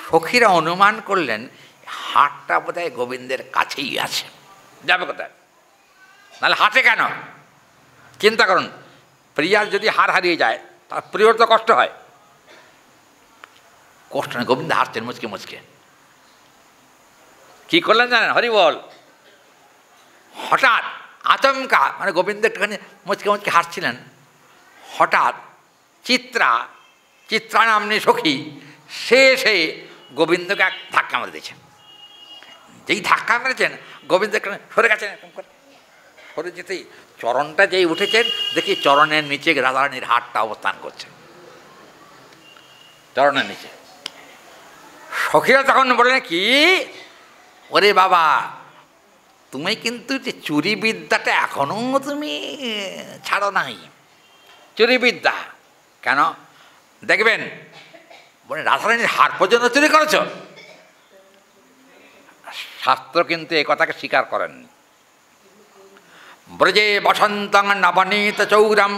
সখীরা অনুমান করলেন হারটা বোধহয় গোবিন্দের কাছেই আছে, যাবে কোথায়? নাহলে হাসে কেন? চিন্তা করুন, প্রিয়ার যদি হার হারিয়ে যায় তার প্রিয়র তো কষ্ট হয়। কষ্ট নয়, গোবিন্দ হাসছেন মুচকে মুচকে। কি করলেন জানেন? হরি বল। হঠাৎ আচমকা মানে গোবিন্দ একটুখানি মুচকে মুচকে হাসছিলেন, হঠাৎ চিত্রা নামনি সখী সে এসে গোবিন্দকে এক ধাক্কা মেরে দিয়েছেন। যেই ধাক্কা মেরেছেন গোবিন্দ একটু সরে গেছেন, এরকম করে সরে যেতেই চরণটা যেই উঠেছেন দেখি চরণের নিচে রাধারানীর হাতটা অবস্থান করছে, চরণের নিচে। সখীরা তখন বললেন, কি ওরে বাবা, তুমি কিন্তু যে চুরি বিদ্যাটা এখনো তুমি ছাড়ো নাই, চুরি বিদ্যা। কেন দেখবেন বলে রাধারানীর হার পর্যন্ত চুরি করেছ? শাস্ত্র কিন্তু এ কথাকে স্বীকার করেননি। ব্রজে বসন্তং নবনীত চৌরম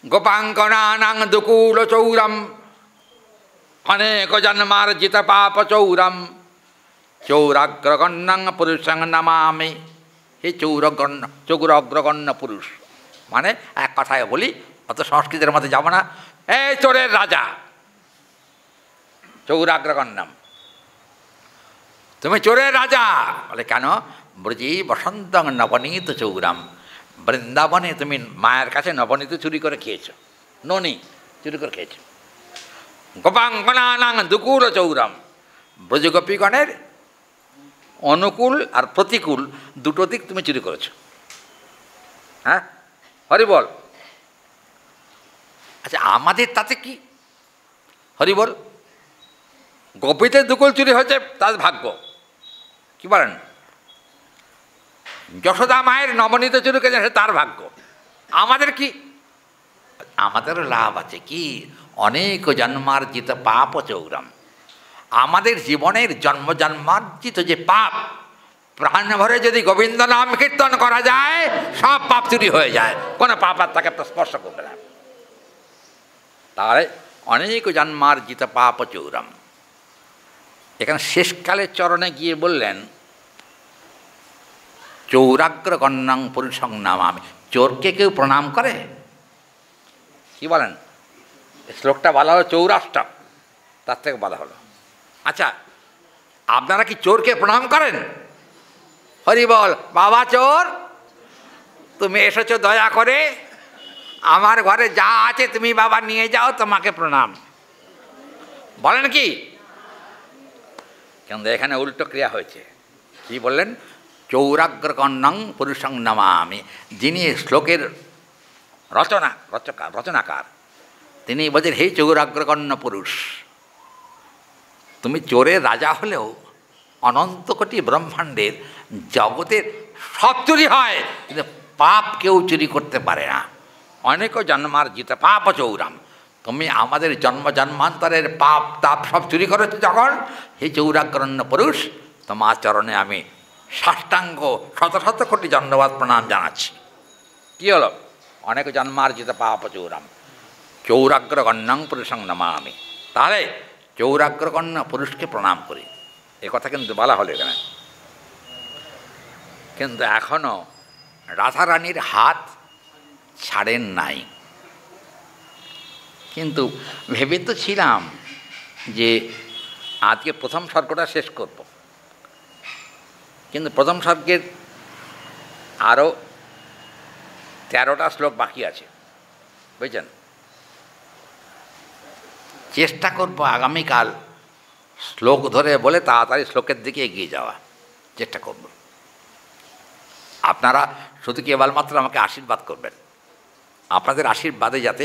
গোপাঙ্গনানাং দুকুল চৌরম অনেক জন্মার্জিত পাপ চৌরম চৌরাগ্রগণ্যং পুরুষং নমামি। হে চৌরাগ্রগণ্য পুরুষ, মানে এক কথায় বলি, অত সংস্কৃতের মধ্যে যাব না, এই চোরের রাজা চৌরাগ্রগণ্যম, তুমি চোরের রাজা। বলে কেন? ব্রজে বসন্তং নবনীত চৌরাম, বৃন্দাবনে তুমি মায়ের কাছে নবনীত চুরি করে খেয়েছ, ননি চুরি করে খেয়েছ। গোপাঙ্গনানাং দুকুল চৌরম, ব্রজগোপীগণের অনুকূল আর প্রতিকূল দুটো দিক তুমি চুরি করেছ। হ্যাঁ, হরি বল। আচ্ছা, আমাদের তাতে কি? হরি বল। গোপীতে দুকুল চুরি হয়েছে তার ভাগ্য, কি বলেন? যশোদা মায়ের নবনীত চুরি করেছে তার ভাগ্য, আমাদের কি? আমাদেরও লাভ আছে। কি? অনেক জন্মার্জিত পাপ চৌরম, আমাদের জীবনের জন্মার্জিত যে পাপ, প্রাণ ভরে যদি গোবিন্দ নাম কীর্তন করা যায় সব পাপ চুরি হয়ে যায়, কোনো পাপ আর তাকে স্পর্শ করবে না। তাহলে অনেক জন্মার্জিত পাপ চৌরম। এখানে শেষকালের চরণে গিয়ে বললেন চৌরাগ্রগণ্যং পুরুষং নমামি। চোরকে কেউ প্রণাম করে? কি বলেন? শ্লোকটা বলা হলো চৌরাষ্টক, তার থেকে বলা হলো। আচ্ছা, আপনারা কি চোরকে প্রণাম করেন? হরি বল। বাবা চোর, তুমি এসেছো দয়া করে, আমার ঘরে যা আছে তুমি বাবা নিয়ে যাও, তোমাকে প্রণাম। বলেন কি? কিন্তু এখানে উল্টো ক্রিয়া হয়েছে। কি বললেন? চৌরাগ্রগণ্যং পুরুষং নমামি। যিনি শ্লোকের রচনাকার তিনি বলছেন, হে চৌরাগ্রগণ্য পুরুষ, তুমি চোরের রাজা হলেও অনন্ত কোটি ব্রহ্মাণ্ডের জগতের সব চুরি হয়, কিন্তু পাপ কেউ চুরি করতে পারে না। অনেক জন্মার্জিত পাপ চৌরাম, তুমি আমাদের জন্মান্তরের পাপ তাপ সব চুরি করেছো যখন, হে চৌরাগ্রগণ্য পুরুষ, তোমার চরণে আমি সাষ্টাঙ্গ শত শত কোটি ধন্যবাদ প্রণাম জানাচ্ছি। কী হলো? অনেক জন্মার্জিত পাপ চৌরাম চৌরাগ্রগণ্যং পুরুষং নমামি। তাহলে চৌরাগ্রগণ্য পুরুষকে প্রণাম করি, এ কথা কিন্তু বলা হলো এখানে। কিন্তু এখনও রাধারানীর হাত ছাড়েন নাই। কিন্তু ভেবে তো ছিলাম যে আজকে প্রথম সর্গটা শেষ করব, কিন্তু প্রথম সর্গের আরও 13টা শ্লোক বাকি আছে, বুঝছেন? চেষ্টা করব আগামীকাল শ্লোক ধরে বলে তাড়াতাড়ি শ্লোকের দিকে এগিয়ে যাওয়া চেষ্টা করব। আপনারা শুধু কেবলমাত্র আমাকে আশীর্বাদ করবেন, আপনাদের আশীর্বাদে যাতে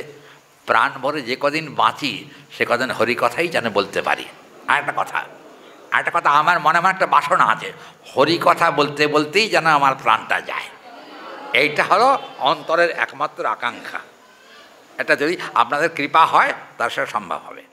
প্রাণ ভরে যে কদিন বাঁচি সে কদিন হরিকথাই যেন বলতে পারি। আর একটা কথা আমার মনে একটা বাসনা আছে, হরিকথা বলতে বলতেই যেন আমার প্রাণটা যায়। এইটা হলো অন্তরের একমাত্র আকাঙ্ক্ষা। এটা যদি আপনাদের কৃপা হয় তার সাথে সম্ভব হবে।